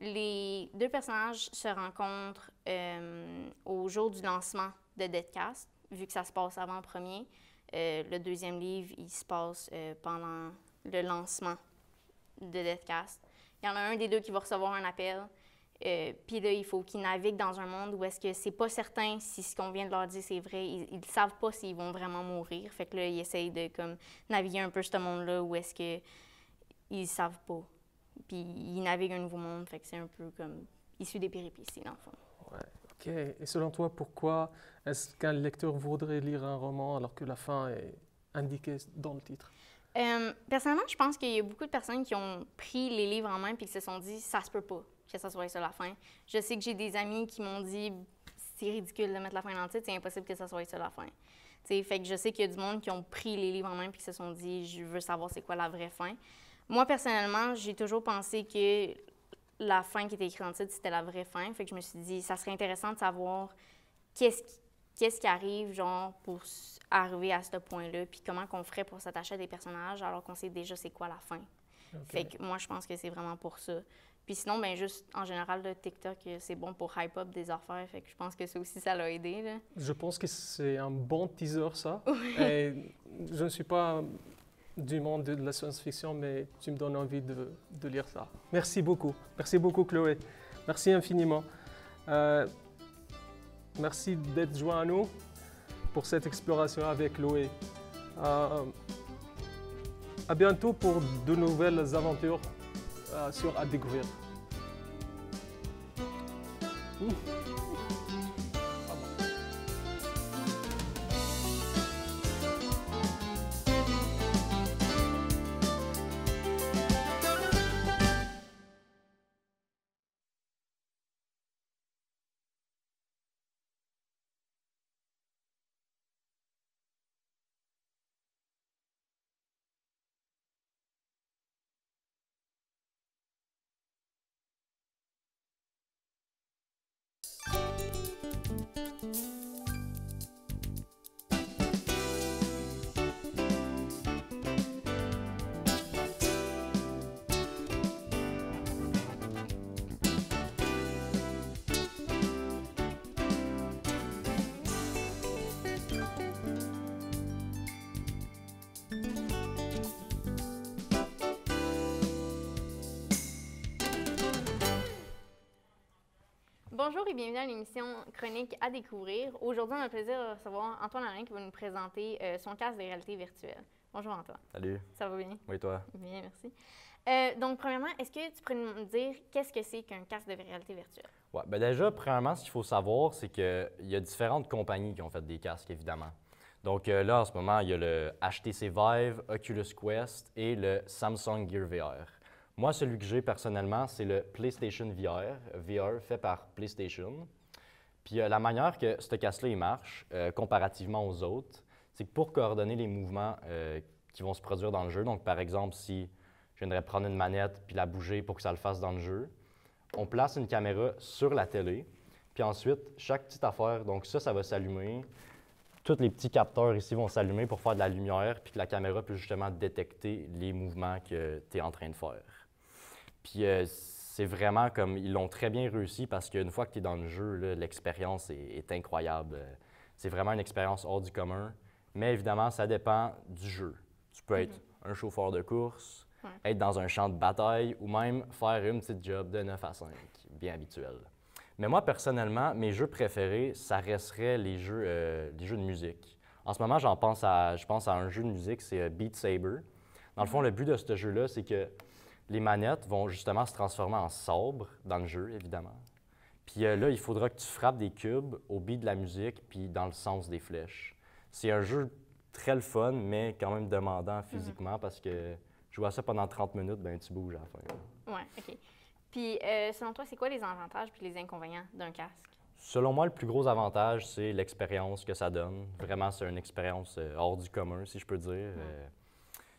Les 2 personnages se rencontrent au jour du lancement de Deathcast, vu que ça se passe avant le premier. Le 2e livre, il se passe pendant le lancement de Deathcast. Il y en a un des 2 qui va recevoir un appel, puis là, il faut qu'ils naviguent dans un monde où est-ce que c'est pas certain si ce qu'on vient de leur dire c'est vrai. Ils ne savent pas s'ils vont vraiment mourir. Fait que là, ils essayent de naviguer un peu ce monde-là où est-ce qu'ils savent pas. Puis ils naviguent un nouveau monde, fait que c'est un peu comme issu des péripéties, dans le fond. Ouais, OK. Et selon toi, pourquoi est-ce qu'un lecteur voudrait lire un roman alors que la fin est indiquée dans le titre? Personnellement, je pense qu'il y a beaucoup de personnes qui ont pris les livres en main et qui se sont dit « ça se peut pas que ça soit ça la fin ». Je sais que j'ai des amis qui m'ont dit « c'est ridicule de mettre la fin dans le titre, c'est impossible que ça soit ça la fin ». Fait que je sais qu'il y a du monde qui ont pris les livres en main et qui se sont dit « je veux savoir c'est quoi la vraie fin ». Moi, personnellement, j'ai toujours pensé que la fin qui était écrite en titre, c'était la vraie fin. Fait que je me suis dit, ça serait intéressant de savoir qu'est-ce qui arrive, genre, pour arriver à ce point-là, puis comment qu'on ferait pour s'attacher à des personnages alors qu'on sait déjà c'est quoi la fin. Okay. Fait que moi, je pense que c'est vraiment pour ça. Puis sinon, ben juste, en général, le TikTok, c'est bon pour hype up des affaires. Fait que je pense que ça aussi, ça l'a aidé, là. Je pense que c'est un bon teaser, ça. Et je ne suis pas du monde de la science-fiction, mais tu me donnes envie de lire ça. Merci beaucoup. Merci beaucoup, Chloé. Merci infiniment. Merci d'être joint à nous pour cette exploration avec Chloé. À bientôt pour de nouvelles aventures sur À découvrir. Bonjour et bienvenue à l'émission Chronique à découvrir. Aujourd'hui, on a le plaisir de recevoir Antoine Alain qui va nous présenter son casque de réalité virtuelle. Bonjour Antoine. Salut. Ça va bien? Oui, toi? Bien, merci. Donc, premièrement, est-ce que tu pourrais nous dire qu'est-ce que c'est qu'un casque de réalité virtuelle? Ouais, ben déjà, premièrement, ce qu'il faut savoir, c'est qu'il y a différentes compagnies qui ont fait des casques, évidemment. Donc là, en ce moment, il y a le HTC Vive, Oculus Quest et le Samsung Gear VR. Moi, celui que j'ai personnellement, c'est le PlayStation VR fait par PlayStation. Puis la manière que ce casque-là il marche, comparativement aux autres, c'est que pour coordonner les mouvements qui vont se produire dans le jeu, donc par exemple, si je viendrais prendre une manette puis la bouger pour que ça le fasse dans le jeu, on place une caméra sur la télé, puis ensuite, chaque petite affaire, donc ça va s'allumer. Tous les petits capteurs ici vont s'allumer pour faire de la lumière, puis que la caméra peut justement détecter les mouvements que tu es en train de faire. Puis c'est vraiment comme, ils l'ont très bien réussi parce qu'une fois que tu es dans le jeu, l'expérience est incroyable. C'est vraiment une expérience hors du commun, mais évidemment, ça dépend du jeu. Tu peux être un chauffeur de course, être dans un champ de bataille ou même faire une petite job de 9 à 5, bien habituel. Mais moi, personnellement, mes jeux préférés, ça resterait les jeux de musique. En ce moment, je pense à un jeu de musique, c'est Beat Saber. Dans le fond, le but de ce jeu-là, c'est que les manettes vont justement se transformer en sabre dans le jeu, évidemment. Puis là, il faudra que tu frappes des cubes au beat de la musique puis dans le sens des flèches. C'est un jeu très le fun, mais quand même demandant physiquement parce que jouer à ça pendant 30 minutes, ben tu bouges à la fin. Oui, OK. Puis, selon toi, c'est quoi les avantages puis les inconvénients d'un casque? Selon moi, le plus gros avantage, c'est l'expérience que ça donne. Vraiment, c'est une expérience hors du commun, si je peux dire.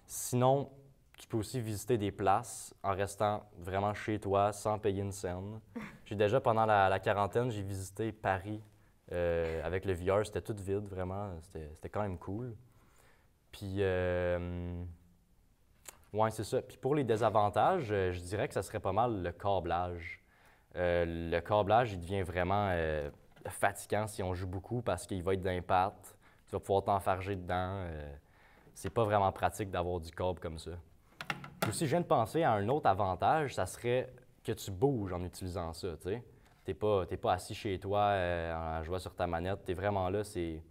Sinon, tu peux aussi visiter des places en restant vraiment chez toi, sans payer une scène. J'ai déjà, pendant la quarantaine, j'ai visité Paris avec le VR. C'était tout vide, vraiment. C'était quand même cool. Puis, ouais, c'est ça. Puis pour les désavantages, je dirais que ça serait pas mal le câblage. Le câblage, il devient vraiment fatigant si on joue beaucoup parce qu'il va être d'impact. Tu vas pouvoir t'enfarger dedans. C'est pas vraiment pratique d'avoir du câble comme ça. Puis aussi, je viens de penser à un autre avantage, ça serait que tu bouges en utilisant ça, tu sais. T'es pas assis chez toi en jouant sur ta manette. T'es vraiment là, c'est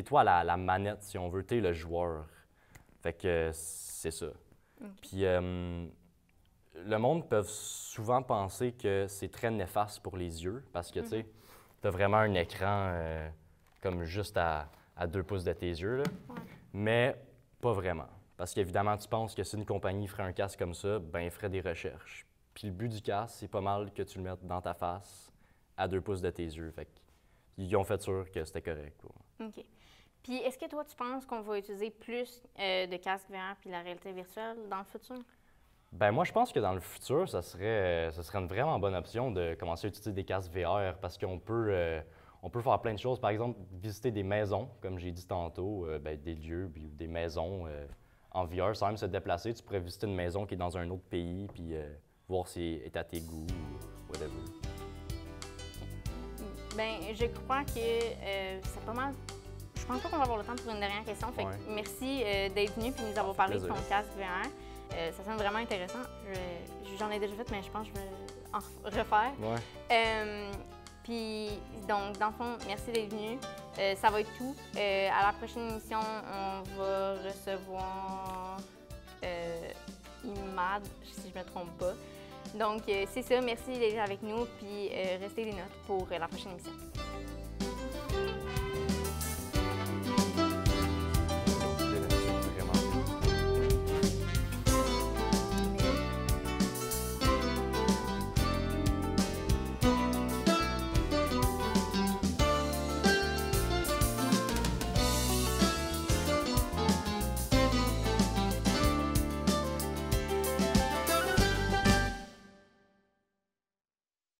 toi la manette, si on veut. T'es le joueur. Fait que c'est ça. Puis le monde peut souvent penser que c'est très néfaste pour les yeux parce que, tu sais, t'as vraiment un écran comme juste à 2 pouces de tes yeux, là. Mais pas vraiment. Parce qu'évidemment, tu penses que si une compagnie ferait un casque comme ça, ben, il ferait des recherches. Puis le but du casque, c'est pas mal que tu le mettes dans ta face à 2 pouces de tes yeux. Fait qu'ils ont fait sûr que c'était correct, quoi. OK. Puis est-ce que toi, tu penses qu'on va utiliser plus de casques VR puis la réalité virtuelle dans le futur? Ben moi, je pense que dans le futur, ça serait une vraiment bonne option de commencer à utiliser des casques VR parce qu'on peut faire plein de choses. Par exemple, visiter des maisons, comme j'ai dit tantôt, des lieux ou des maisons en VR, sans même se déplacer. Tu pourrais visiter une maison qui est dans un autre pays puis voir si elle est à tes goûts ou whatever. Bien, je crois que c'est pas mal. Je pense pas qu'on va avoir le temps pour une dernière question. Fait que merci d'être venu et nous avoir parlé de ton casque VR. Ça sonne vraiment intéressant. J'en ai déjà fait, mais je pense que je vais en refaire. Puis, donc, dans le fond, merci d'être venu. Ça va être tout. À la prochaine émission, on va recevoir Imad, si je ne me trompe pas. Donc, c'est ça. Merci d'être avec nous. Puis, restez des notes pour la prochaine émission.